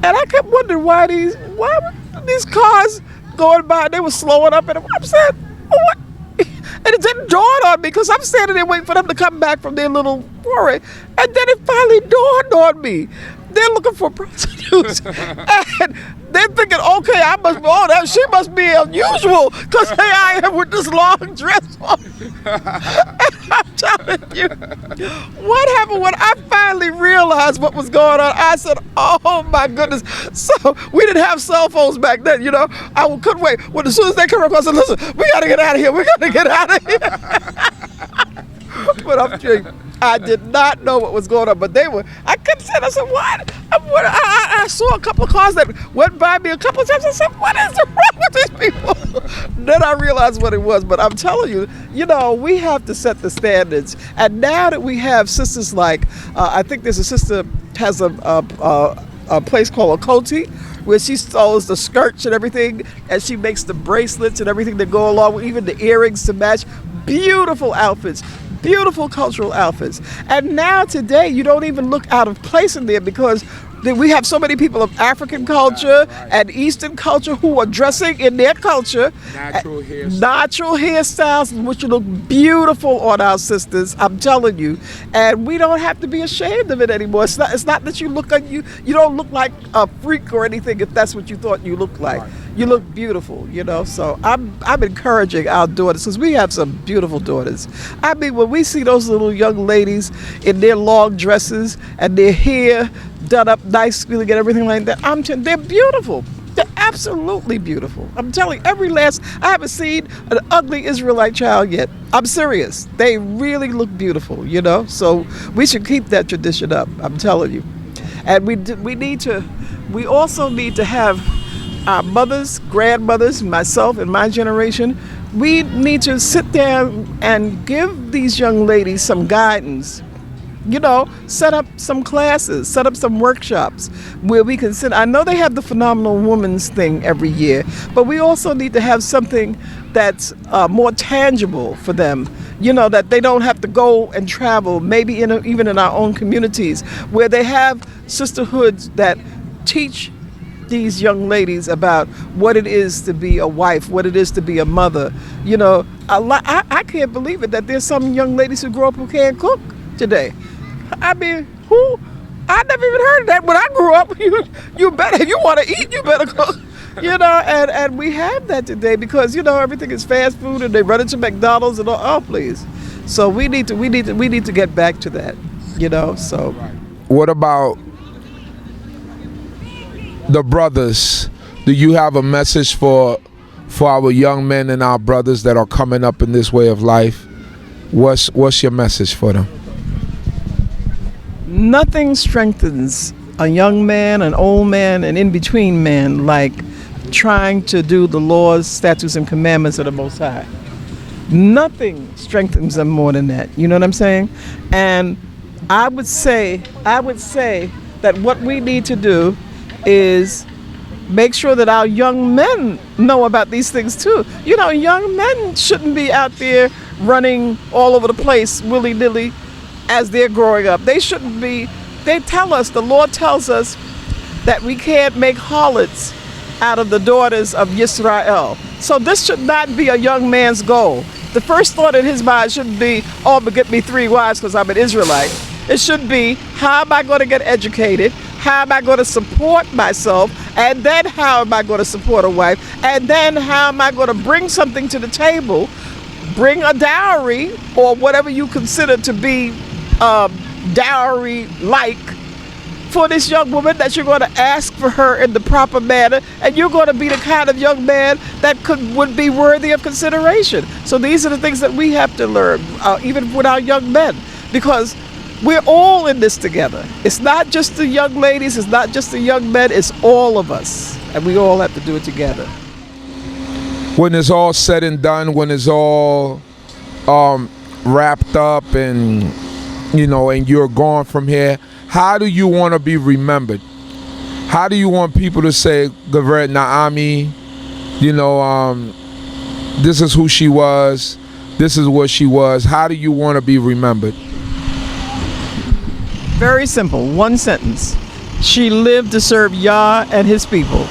and I kept wondering why were these cars going by? They were slowing up, and I'm saying, what? And it didn't dawn on me because I'm standing there waiting for them to come back from their little foray. And then it finally dawned on me. They're looking for prostitutes. And they're thinking, okay, she must be unusual because here I am with this long dress on. And I'm telling you, what happened when I finally realized what was going on? I said, oh my goodness. So we didn't have cell phones back then, you know. I couldn't wait. As soon as they come across, I said, listen, we got to get out of here. We got to get out of here. But I'm telling you, I did not know what was going on, but I kept saying, I said, what? I saw a couple of cars that went by me a couple of times. I said, what is wrong with these people? Then I realized what it was. But I'm telling you, you know, we have to set the standards. And now that we have sisters like, I think there's a sister has a place called Okoti, where she sews the skirts and everything, and she makes the bracelets and everything that go along with, even the earrings to match. Beautiful outfits. Beautiful cultural outfits. And now today, you don't even look out of place in there because we have so many people of African culture and Eastern culture who are dressing in their culture. Natural hairstyles, which look beautiful on our sisters, I'm telling you. And we don't have to be ashamed of it anymore. It's not that you don't look like a freak or anything if that's what you thought you looked like. Right. You look beautiful, you know. So I'm encouraging our daughters because we have some beautiful daughters. I mean, when we see those little young ladies in their long dresses and their hair done up nicely and everything like that, they're beautiful. They're absolutely beautiful. I'm telling you, I haven't seen an ugly Israelite child yet. I'm serious. They really look beautiful, you know. So we should keep that tradition up. I'm telling you. And we also need to have our mothers, grandmothers, myself and my generation, we need to sit down and give these young ladies some guidance. You know, set up some classes, set up some workshops where we can sit. I know they have the Phenomenal Woman's thing every year, but we also need to have something that's more tangible for them. You know, that they don't have to go and travel, maybe even in our own communities, where they have sisterhoods that teach these young ladies about what it is to be a wife, what it is to be a mother. You know, I can't believe it that there's some young ladies who grow up who can't cook today. I mean, I never even heard of that when I grew up. You better, if you want to eat, you better cook. You know, and we have that today because, you know, everything is fast food and they run into McDonald's and all. Oh, please. So we need to get back to that, you know. So what about the brothers? Do you have a message for our young men and our brothers that are coming up in this way of life? What's your message for them? Nothing strengthens a young man, an old man, an in-between man like trying to do the laws, statutes, and commandments of the Most High. Nothing strengthens them more than that. You know what I'm saying? And I would say that what we need to do is make sure that our young men know about these things too. You know, young men shouldn't be out there running all over the place willy-nilly as they're growing up. They shouldn't be. The Lord tells us that we can't make harlots out of the daughters of Yisrael. So this should not be a young man's goal. The first thought in his mind shouldn't be, oh, but get me 3 wives because I'm an Israelite. It should be, how am I going to get educated? How am I going to support myself? And then how am I going to support a wife? And then how am I going to bring something to the table? Bring a dowry or whatever you consider to be dowry-like for this young woman, that you're going to ask for her in the proper manner, and you're going to be the kind of young man that would be worthy of consideration. So these are the things that we have to learn, even with our young men, because we're all in this together. It's not just the young ladies, it's not just the young men, it's all of us, and we all have to do it together. When it's all said and done, when it's all wrapped up and, and you're gone from here, how do you want to be remembered? How do you want people to say, Geveret Naami, this is who she was, this is what she was? How do you want to be remembered? Very simple, one sentence. She lived to serve Yah and his people.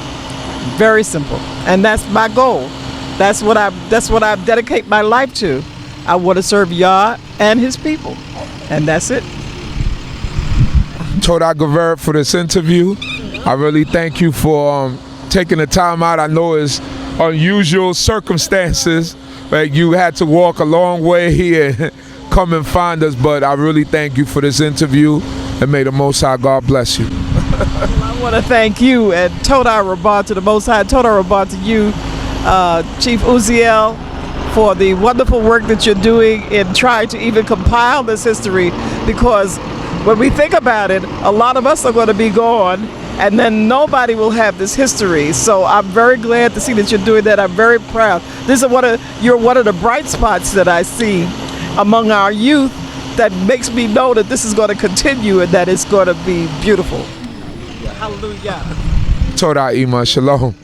Very simple. And that's my goal. That's what I dedicate my life to. I want to serve Yah and his people. And that's it. Toda Geveret for this interview. I really thank you for taking the time out. I know it's unusual circumstances. Like you had to walk a long way here, come and find us, but I really thank you for this interview, and may the Most High God bless you. I want to thank you, and Toda Rabbah to the Most High, Toda Rabbah to you, Chief Uziel, for the wonderful work that you're doing in trying to even compile this history, because when we think about it, a lot of us are going to be gone, and then nobody will have this history. So I'm very glad to see that you're doing that. I'm very proud. You're one of the bright spots that I see among our youth that makes me know that this is going to continue and that it's going to be beautiful. Hallelujah. Torah Ima Shalom.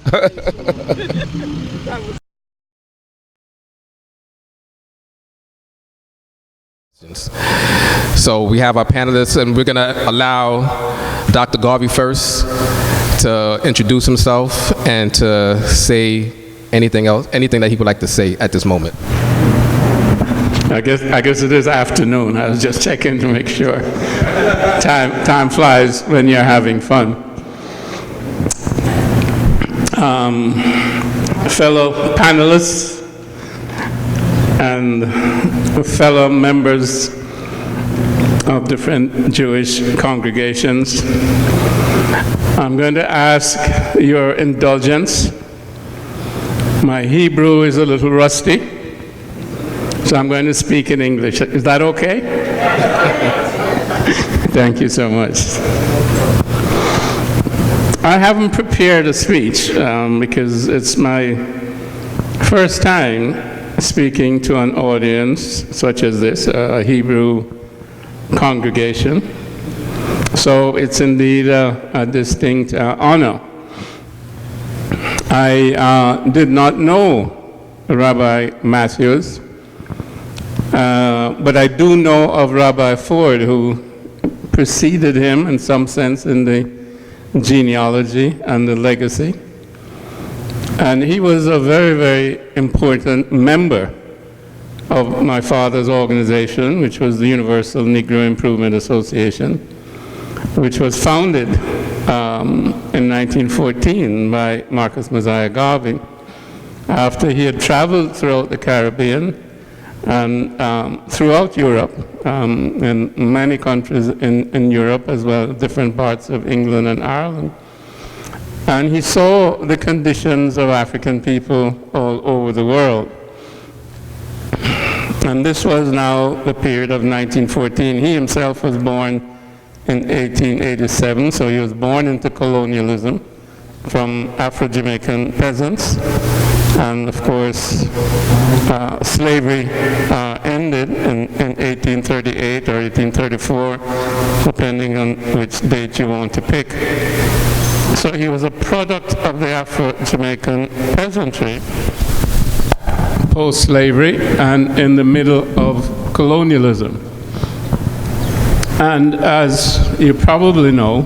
So we have our panelists, and we're going to allow Dr. Garvey first to introduce himself and to say anything that he would like to say at this moment. I guess it is afternoon. I was just checking to make sure. Time flies when you're having fun. Fellow panelists and fellow members of different Jewish congregations, I'm going to ask your indulgence. My Hebrew is a little rusty, so I'm going to speak in English. Is that okay? Thank you so much. I haven't prepared a speech because it's my first time speaking to an audience such as this, a Hebrew congregation. So it's indeed a distinct honor. I did not know Rabbi Matthews, but I do know of Rabbi Ford, who preceded him in some sense in the genealogy and the legacy. And he was a very, very important member of my father's organization, which was the Universal Negro Improvement Association, which was founded in 1914 by Marcus Mosiah Garvey, after he had traveled throughout the Caribbean and throughout Europe, in many countries in Europe, as well as different parts of England and Ireland. And he saw the conditions of African people all over the world. And this was now the period of 1914. He himself was born in 1887, so he was born into colonialism from Afro-Jamaican peasants. And of course, slavery ended in 1838 or 1834, depending on which date you want to pick. So he was a product of the Afro-Jamaican peasantry, post-slavery, and in the middle of colonialism. And as you probably know,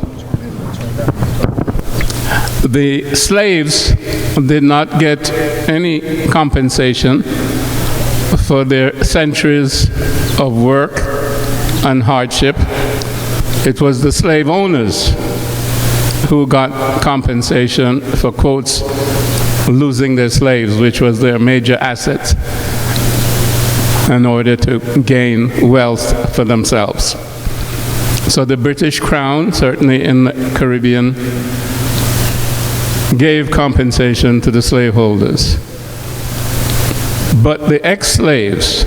the slaves did not get any compensation for their centuries of work and hardship. It was the slave owners who got compensation for, quotes, losing their slaves, which was their major asset, in order to gain wealth for themselves. So the British Crown, certainly in the Caribbean, gave compensation to the slaveholders. But the ex-slaves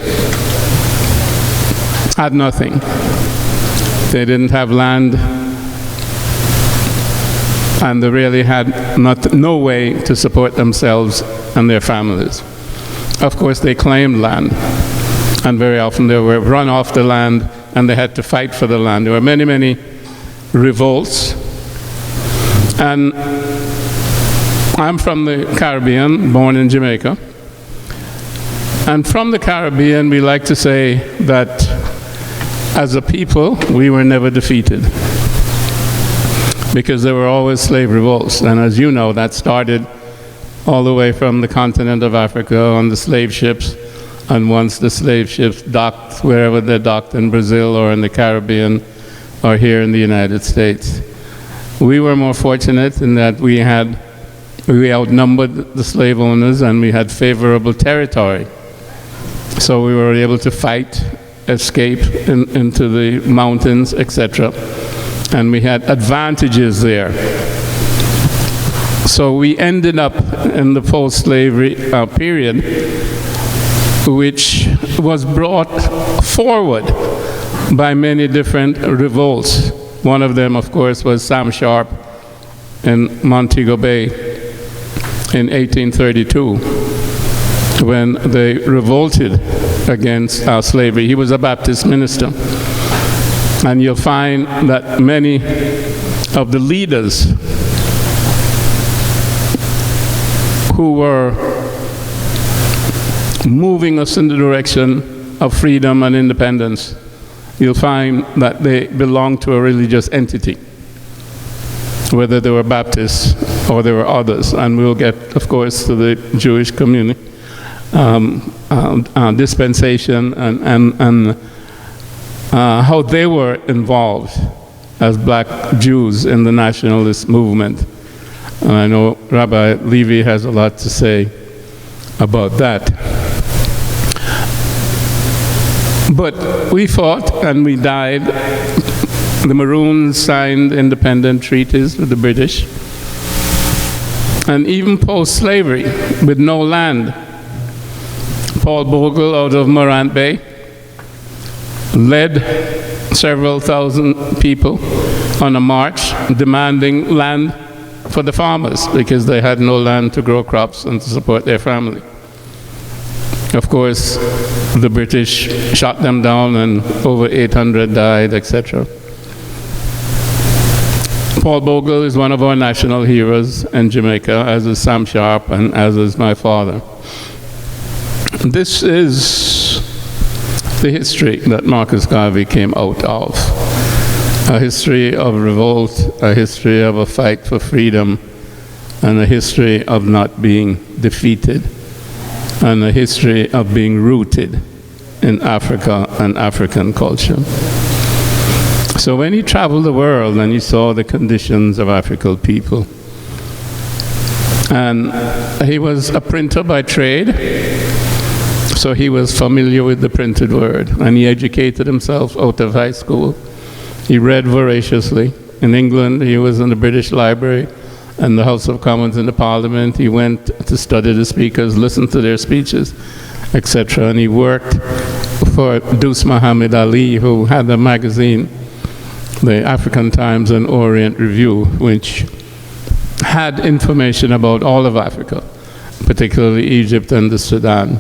had nothing. They didn't have land, and they really had no way to support themselves and their families. Of course, they claimed land, and very often they were run off the land, and they had to fight for the land. There were many, many revolts. And I'm from the Caribbean, born in Jamaica. And from the Caribbean, we like to say that as a people, we were never defeated, because there were always slave revolts. And as you know, that started all the way from the continent of Africa on the slave ships. And once the slave ships docked wherever they docked, in Brazil or in the Caribbean or here in the United States, we were more fortunate in that we outnumbered the slave owners, and we had favorable territory. So we were able to fight, escape into the mountains, etc. And we had advantages there. So we ended up in the post-slavery period, which was brought forward by many different revolts. One of them, of course, was Sam Sharp in Montego Bay in 1832, when they revolted against slavery. He was a Baptist minister. And you'll find that many of the leaders who were moving us in the direction of freedom and independence, you'll find that they belong to a religious entity, whether they were Baptists or there were others. And we'll get, of course, to the Jewish community, dispensation and how they were involved as black Jews in the nationalist movement. And I know Rabbi Levy has a lot to say about that. But we fought and we died. The Maroons signed independent treaties with the British. And even post-slavery, with no land, Paul Bogle out of Morant Bay led several thousand people on a march demanding land for the farmers, because they had no land to grow crops and to support their family. Of course, the British shot them down and over 800 died, etc. Paul Bogle is one of our national heroes in Jamaica, as is Sam Sharp and as is my father. This is the history that Marcus Garvey came out of. A history of revolt, a history of a fight for freedom, and a history of not being defeated, and a history of being rooted in Africa and African culture. So when he traveled the world and he saw the conditions of African people, and he was a printer by trade, so he was familiar with the printed word, and he educated himself out of high school. He read voraciously. In England, he was in the British Library and the House of Commons in the Parliament. He went to study the speakers, listen to their speeches, etc. And he worked for Deuce Muhammad Ali, who had a magazine, the African Times and Orient Review, which had information about all of Africa, particularly Egypt and the Sudan.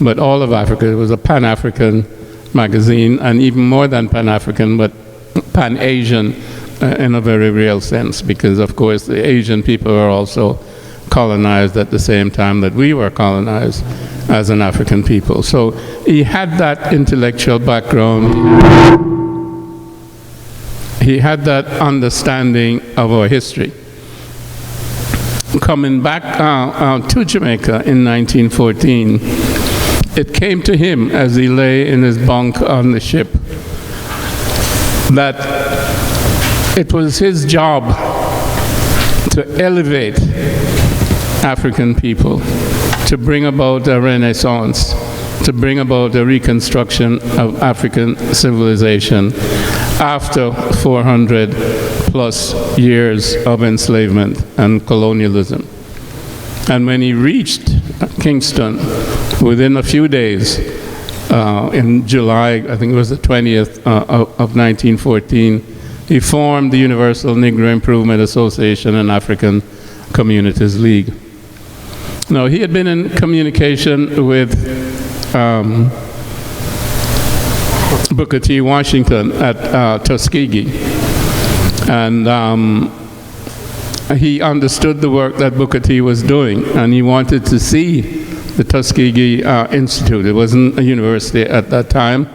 But all of Africa. It was a Pan-African magazine, and even more than Pan-African, but Pan-Asian in a very real sense, because of course the Asian people were also colonized at the same time that we were colonized as an African people. So he had that intellectual background. He had that understanding of our history. Coming back to Jamaica in 1914, it came to him as he lay in his bunk on the ship that it was his job to elevate African people, to bring about a renaissance to bring about a reconstruction of African civilization after 400 plus years of enslavement and colonialism. And when he reached Kingston, within a few days, in July, I think it was the 20th of 1914, he formed the Universal Negro Improvement Association and African Communities League. Now, he had been in communication with Booker T. Washington at Tuskegee, and he understood the work that Booker T. was doing, and he wanted to see the Tuskegee Institute. It wasn't a university at that time,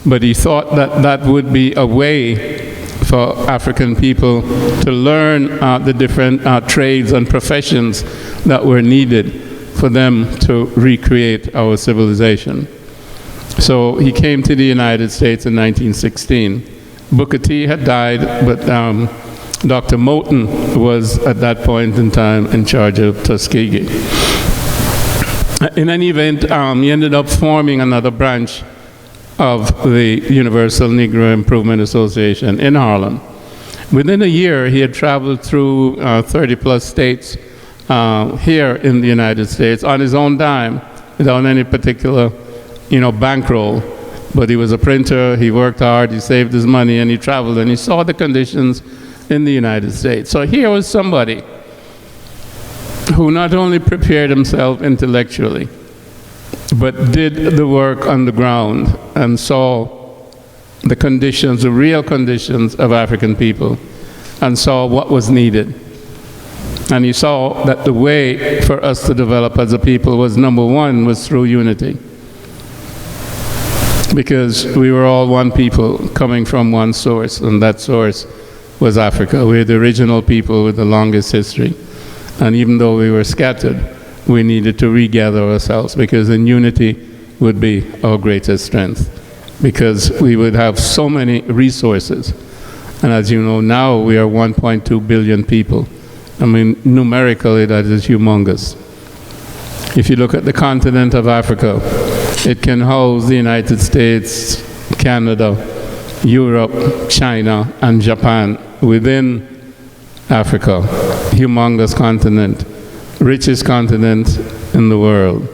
but he thought that that would be a way for African people to learn the different trades and professions that were needed for them to recreate our civilization. So he came to the United States in 1916. Booker T had died, but Dr. Moulton was at that point in time in charge of Tuskegee. In any event, he ended up forming another branch of the Universal Negro Improvement Association in Harlem. Within a year, he had traveled through 30 plus states here in the United States on his own dime, without any particular, bankroll. But he was a printer, he worked hard, he saved his money, and he traveled, and he saw the conditions in the United States. So here was somebody who not only prepared himself intellectually, but did the work on the ground and saw the conditions, the real conditions of African people, and saw what was needed. And he saw that the way for us to develop as a people was, number one, was through unity. Because we were all one people coming from one source, and that source was Africa. We're the original people with the longest history. And even though we were scattered, we needed to regather ourselves, because in unity would be our greatest strength, because we would have so many resources. And as you know, now we are 1.2 billion people. I mean, numerically, that is humongous. If you look at the continent of Africa, it can house the United States, Canada, Europe, China, and Japan within Africa. Humongous continent, richest continent in the world.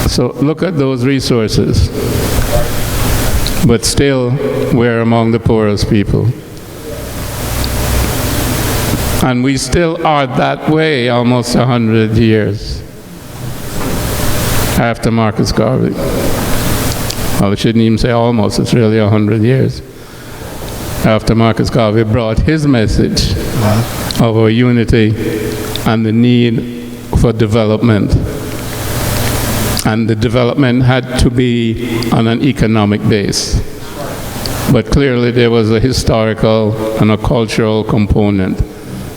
So look at those resources. But still, we're among the poorest people. And we still are that way almost 100 years after Marcus Garvey. Well, I shouldn't even say almost, it's really 100 years after Marcus Garvey brought his message of our unity and the need for development. And the development had to be on an economic base. But clearly there was a historical and a cultural component,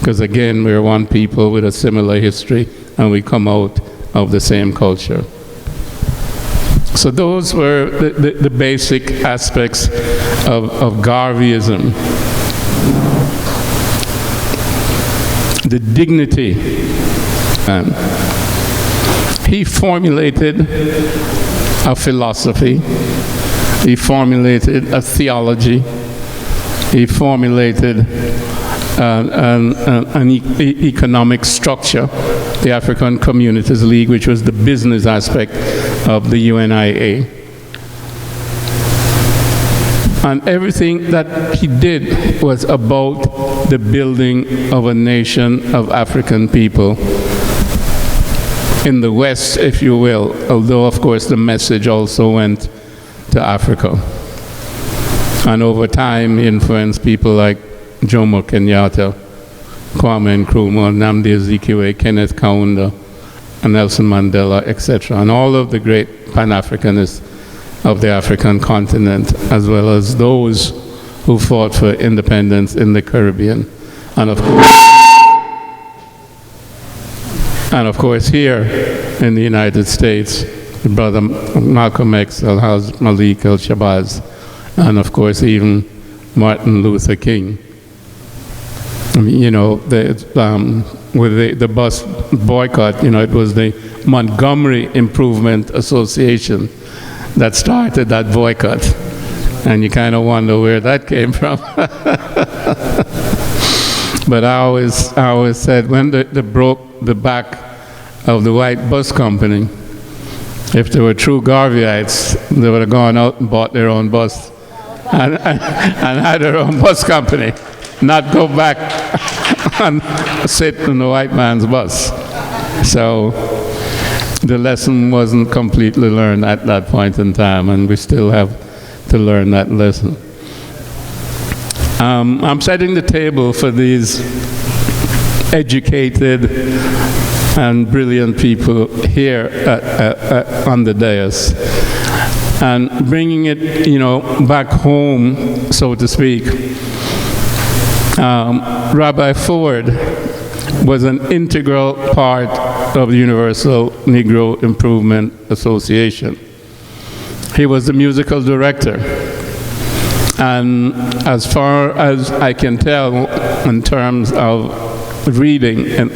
because again, we're one people with a similar history, and we come out of the same culture. So those were the basic aspects of Garveyism. The dignity. He formulated a philosophy. He formulated a theology. He formulated an economic structure, the African Communities League, which was the business aspect of the UNIA. And everything that he did was about the building of a nation of African people in the West, if you will, although of course the message also went to Africa. And over time he influenced people like Jomo Kenyatta, Kwame Nkrumah, Nnamdi Azikiwe, Kenneth Kaunda, and Nelson Mandela, etc., and all of the great Pan-Africanists of the African continent, as well as those who fought for independence in the Caribbean, and of course here in the United States, Brother Malcolm X, Al-Haj Malik Al-Shabazz, and of course even Martin Luther King. you know, with the bus boycott, you know, it was the Montgomery Improvement Association that started that boycott. And you kind of wonder where that came from. But I always said, when they broke the back of the white bus company, if they were true Garveyites, they would have gone out and bought their own bus and had their own bus company, not go back and sit in the white man's bus. So the lesson wasn't completely learned at that point in time, and we still have to learn that lesson. I'm setting the table for these educated and brilliant people here on the dais, and bringing it, you know, back home, so to speak. Rabbi Ford was an integral part of the Universal Negro Improvement Association. He was the musical director. And as far as I can tell, in terms of reading, and,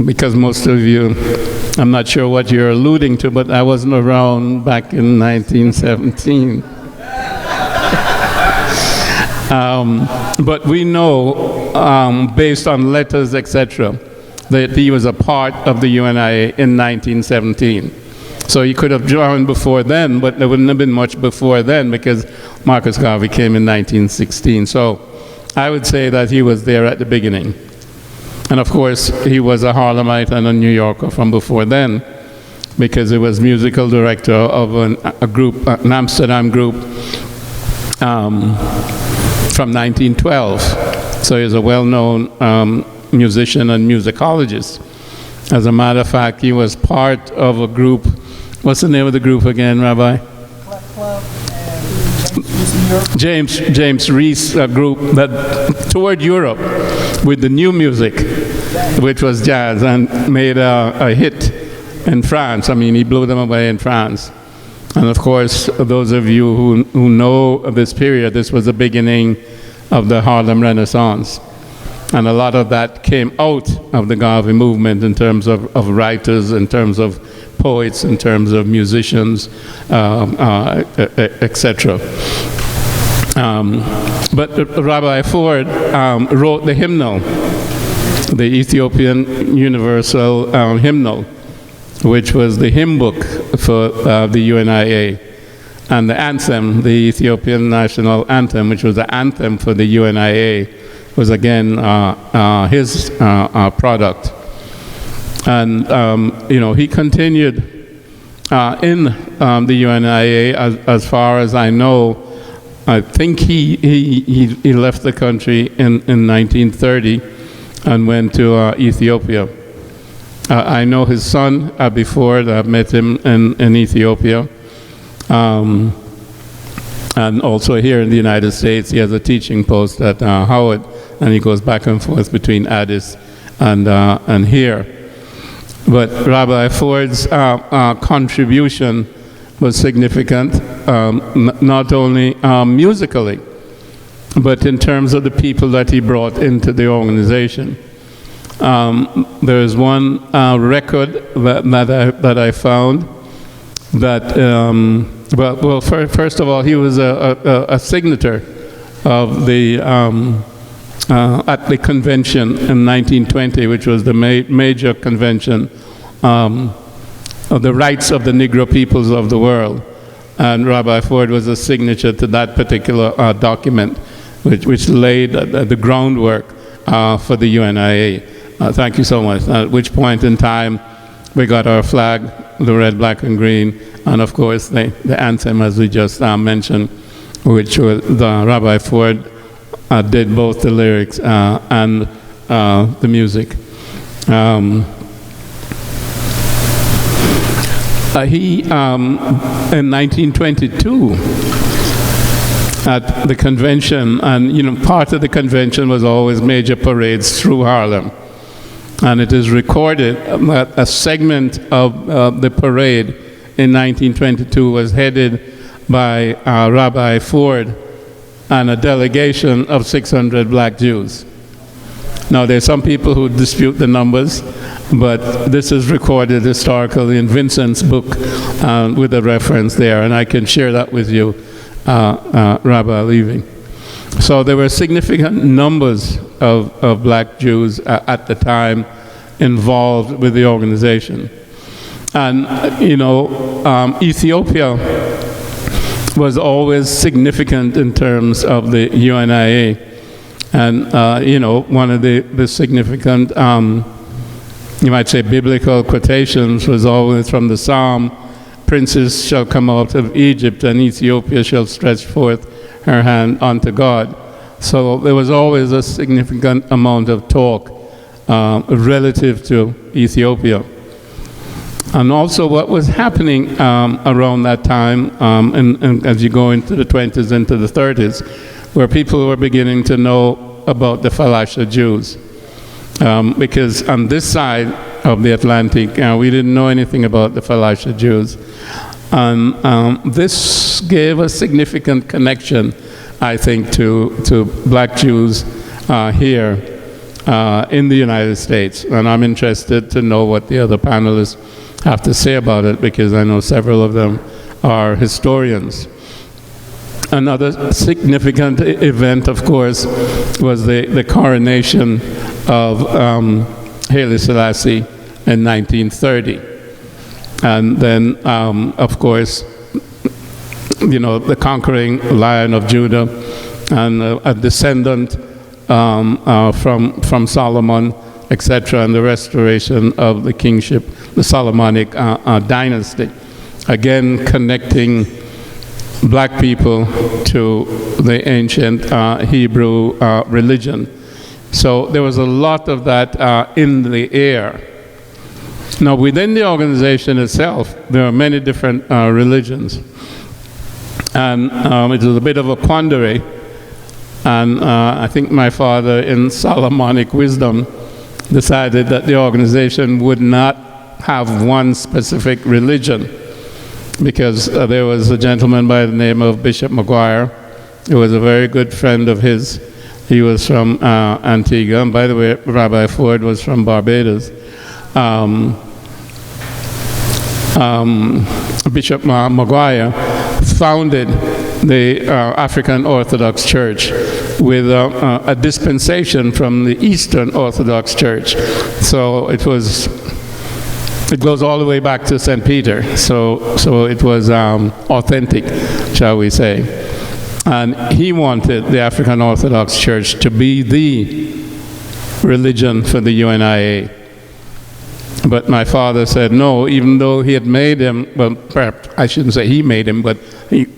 because most of you, I'm not sure what you're alluding to, but I wasn't around back in 1917. But we know, based on letters, etc., that he was a part of the UNIA in 1917. So he could have joined before then, but there wouldn't have been much before then because Marcus Garvey came in 1916. So I would say that he was there at the beginning. And of course, he was a Harlemite and a New Yorker from before then, because he was musical director of a group, an Amsterdam group, from 1912. So he's a well-known musician and musicologist. As a matter of fact, he was part of a group. What's the name of the group again, Rabbi? James Reese group that toured Europe with the new music, which was jazz, and made a hit in France. I mean, he blew them away in France. And of course, those of you who know of this period, this was the beginning of the Harlem Renaissance. And a lot of that came out of the Garvey movement in terms of writers, in terms of poets, in terms of musicians, etc. But Rabbi Ford wrote the hymnal, the Ethiopian Universal Hymnal, which was the hymn book for the UNIA, and the anthem, the Ethiopian national anthem, which was the anthem for the UNIA, was again his product. And you know, he continued in the UNIA as far as I know. I think he left the country in 1930 and went to Ethiopia. I know his son, before I met him in Ethiopia. And also here in the United States, he has a teaching post at Howard, and he goes back and forth between Addis and here. But Rabbi Ford's contribution was significant, not only musically, but in terms of the people that he brought into the organization. There is one record that I found that, well, first of all, he was a signature of the at the convention in 1920, which was the major convention of the rights of the Negro peoples of the world. And Rabbi Ford was a signature to that particular document, which laid the groundwork for the UNIA. Thank you so much. At which point in time, we got our flag, the red, black, and green, and of course the anthem, as we just mentioned, which was Rabbi Ford did both the lyrics and the music. He, in 1922, at the convention, and you know, part of the convention was always major parades through Harlem. And it is recorded that a segment of the parade in 1922 was headed by Rabbi Ford and a delegation of 600 black Jews. Now, there's some people who dispute the numbers, but this is recorded historically in Vincent's book with a reference there, and I can share that with you, Rabbi Levy. So there were significant numbers of black Jews at the time involved with the organization. And, Ethiopia was always significant in terms of the UNIA. And, one of the significant, you might say, biblical quotations was always from the Psalm, "Princes shall come out of Egypt, and Ethiopia shall stretch forth her hand unto God." So there was always a significant amount of talk relative to Ethiopia. And also what was happening around that time, and as you go into the 20s, into the 30s, where people were beginning to know about the Falasha Jews. Because on this side of the Atlantic, we didn't know anything about the Falasha Jews. And this gave a significant connection, I think, to black Jews here in the United States. And I'm interested to know what the other panelists have to say about it, because I know several of them are historians. Another significant event, of course, was the coronation of Haile Selassie in 1930. And then, of course, the conquering Lion of Judah, and a descendant from Solomon, etc., and the restoration of the kingship, the Solomonic dynasty. Again, connecting black people to the ancient Hebrew religion. So there was a lot of that in the air. Now, within the organization itself, there are many different religions. And it was a bit of a quandary. And I think my father, in Solomonic wisdom, decided that the organization would not have one specific religion, because there was a gentleman by the name of Bishop McGuire, who was a very good friend of his. He was from Antigua, and by the way, Rabbi Ford was from Barbados. Bishop McGuire founded the African Orthodox Church with a dispensation from the Eastern Orthodox Church. So it goes all the way back to St. Peter. So it was authentic, shall we say. And he wanted the African Orthodox Church to be the religion for the UNIA. But my father said no, even though he had made him, well, perhaps I shouldn't say he made him, but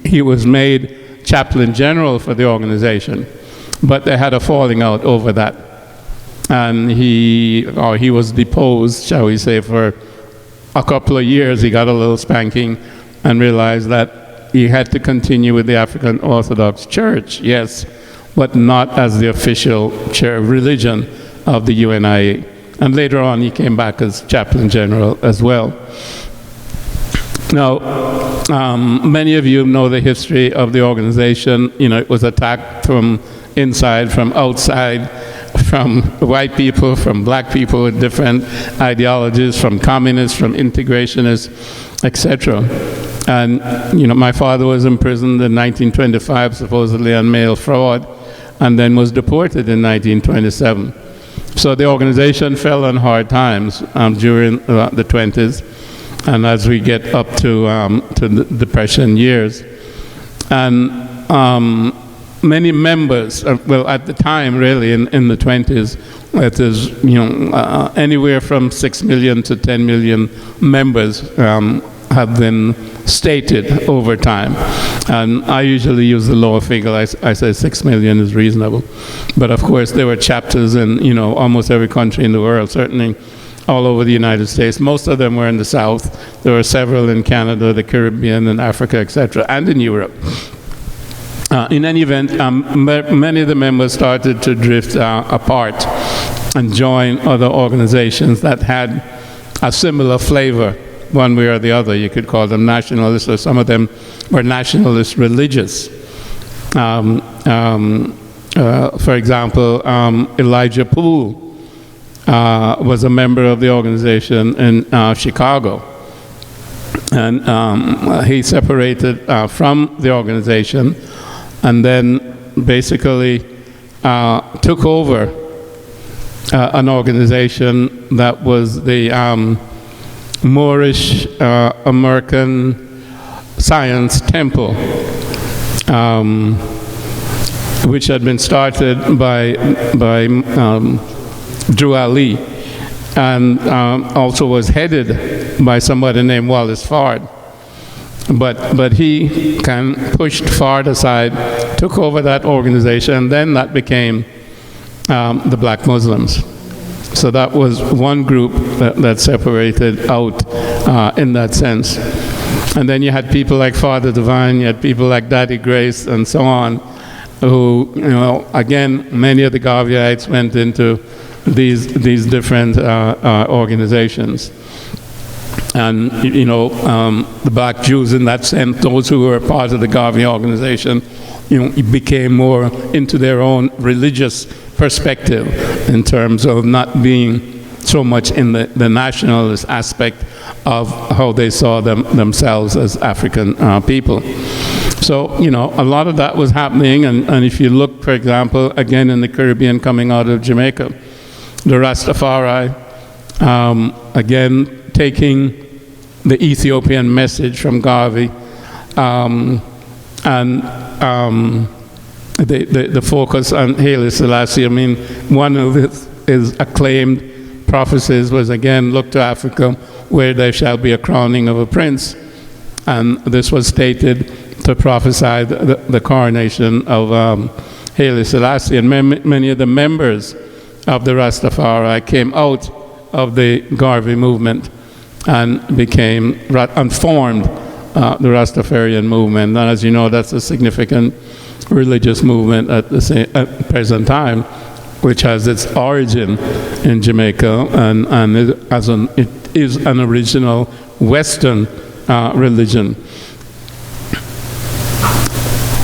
he was made chaplain general for the organization. But they had a falling out over that. And he was deposed, shall we say, for a couple of years. He got a little spanking and realized that he had to continue with the African Orthodox Church, yes, but not as the official religion of the UNIA. And later on, he came back as chaplain general as well. Now, many of you know the history of the organization. It was attacked from inside, from outside, from white people, from black people with different ideologies, from communists, from integrationists, etc. And, my father was imprisoned in 1925, supposedly on mail fraud, and then was deported in 1927. So the organization fell on hard times during the 20s, and as we get up to the Depression years. And many members, well, at the time, really, in the 20s, it is, anywhere from 6 million to 10 million members have been stated over time. And I usually use the lower figure. I say 6 million is reasonable. But of course, there were chapters in, almost every country in the world, certainly all over the United States. Most of them were in the South. There were several in Canada, the Caribbean, and Africa, etc., and in Europe. In any event, many of the members started to drift apart and join other organizations that had a similar flavor, one way or the other. You could call them nationalists, or some of them were nationalist religious. For example, Elijah Poole was a member of the organization in Chicago. And he separated from the organization and then basically took over an organization that was the Moorish American Science Temple, which had been started by Drew Ali, and also was headed by somebody named Wallace Fard. But he kind of pushed Fard aside, took over that organization, and then that became the Black Muslims. So that was one group that separated out in that sense. And then you had people like Father Divine, you had people like Daddy Grace, and so on, who, you know, again, many of the Garveyites went into these different organizations. And, you know, the Black Jews in that sense, those who were part of the Garvey organization, you know, became more into their own religious perspective in terms of not being so much in the nationalist aspect of how they saw themselves as African people. So, you know, a lot of that was happening, and if you look, for example, again in the Caribbean coming out of Jamaica, the Rastafari, again, taking the Ethiopian message from Garvey, and the focus on Haile Selassie. I mean, one of his acclaimed prophecies was, again, look to Africa, where there shall be a crowning of a prince. And this was stated to prophesy the coronation of Haile Selassie. And many of the members of the Rastafari came out of the Garvey movement and formed the Rastafarian movement. And as you know, that's a significant religious movement at the present time, which has its origin in Jamaica, and it is an original Western religion.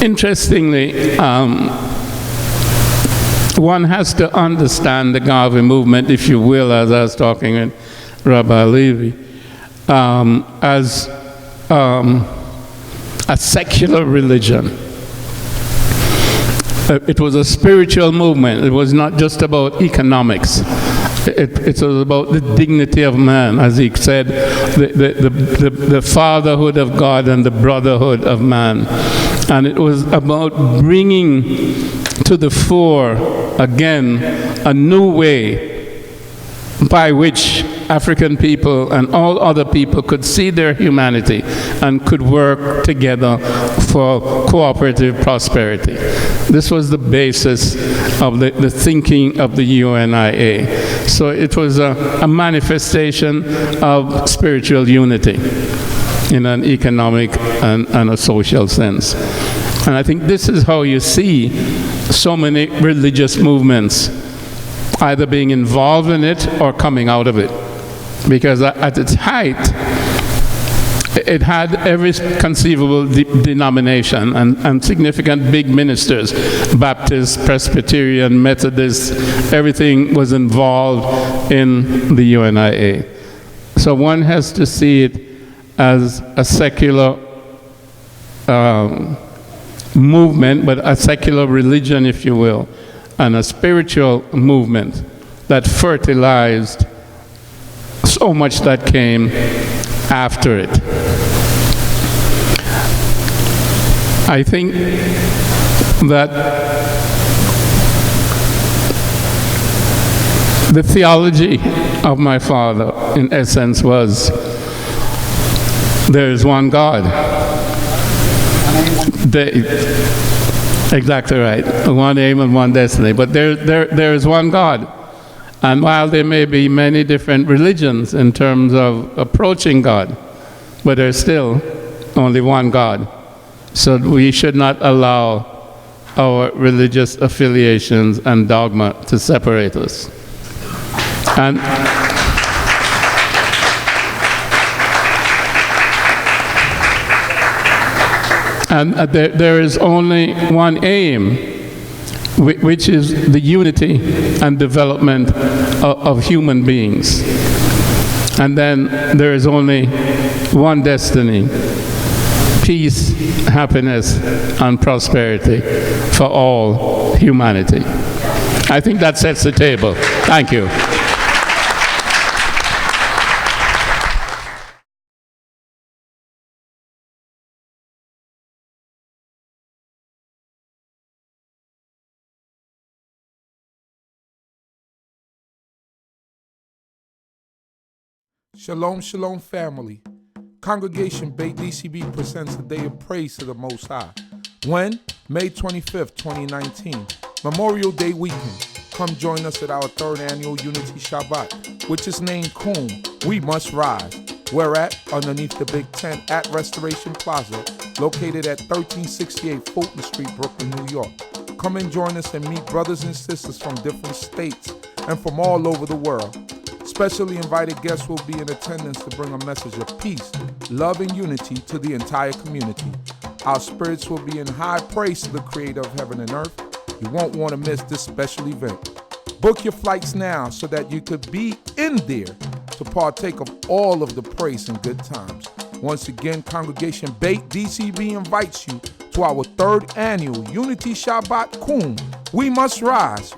Interestingly, one has to understand the Garvey movement, if you will, as I was talking with Rabbi Levy, as a secular religion. It was a spiritual movement. It was not just about economics. It was about the dignity of man, as he said, the fatherhood of God and the brotherhood of man. And it was about bringing to the fore, again, a new way by which African people and all other people could see their humanity and could work together for cooperative prosperity. This was the basis of the thinking of the UNIA. So it was a manifestation of spiritual unity in an economic and a social sense. And I think this is how you see so many religious movements either being involved in it or coming out of it. Because at its height, it had every conceivable denomination and significant big ministers, Baptist, Presbyterian, Methodist, everything was involved in the UNIA. So one has to see it as a secular movement, but a secular religion, if you will, and a spiritual movement that fertilized so much that came after it. I think that the theology of my father, in essence, was there is one God. Exactly right. One aim and one destiny. But there is one God. And while there may be many different religions in terms of approaching God, but there's still only one God. So we should not allow our religious affiliations and dogma to separate us. And there is only one aim, which is the unity and development of human beings. And then there is only one destiny: peace, happiness, and prosperity for all humanity. I think that sets the table. Thank you. Shalom, shalom, family. Congregation Beit D.C.B presents a day of praise to the Most High. When? May 25th, 2019, Memorial Day weekend. Come join us at our third annual Unity Shabbat, which is named Kum, We Must Rise. We're at underneath the big tent at Restoration Plaza, located at 1368 Fulton Street, Brooklyn, New York. Come and join us and meet brothers and sisters from different states and from all over the world. Specially invited guests will be in attendance to bring a message of peace, love, and unity to the entire community. Our spirits will be in high praise to the Creator of heaven and earth. You won't want to miss this special event. Book your flights now so that you could be in there to partake of all of the praise and good times. Once again, Congregation Beit D.C.B invites you to our third annual Unity Shabbat Kum, We Must Rise.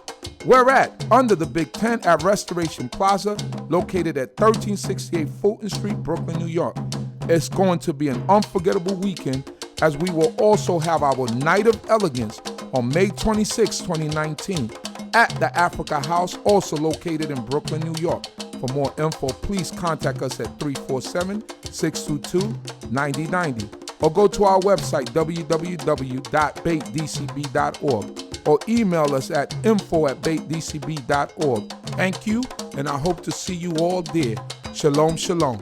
We're at under the big tent at Restoration Plaza, located at 1368 Fulton Street, Brooklyn, New York. It's going to be an unforgettable weekend, as we will also have our Night of Elegance on May 26, 2019, at the Africa House, also located in Brooklyn, New York. For more info, please contact us at 347-622-9090 or go to our website, www.baitdcb.org. or email us at info@baitdcb.org. Thank you, and I hope to see you all there. Shalom, shalom.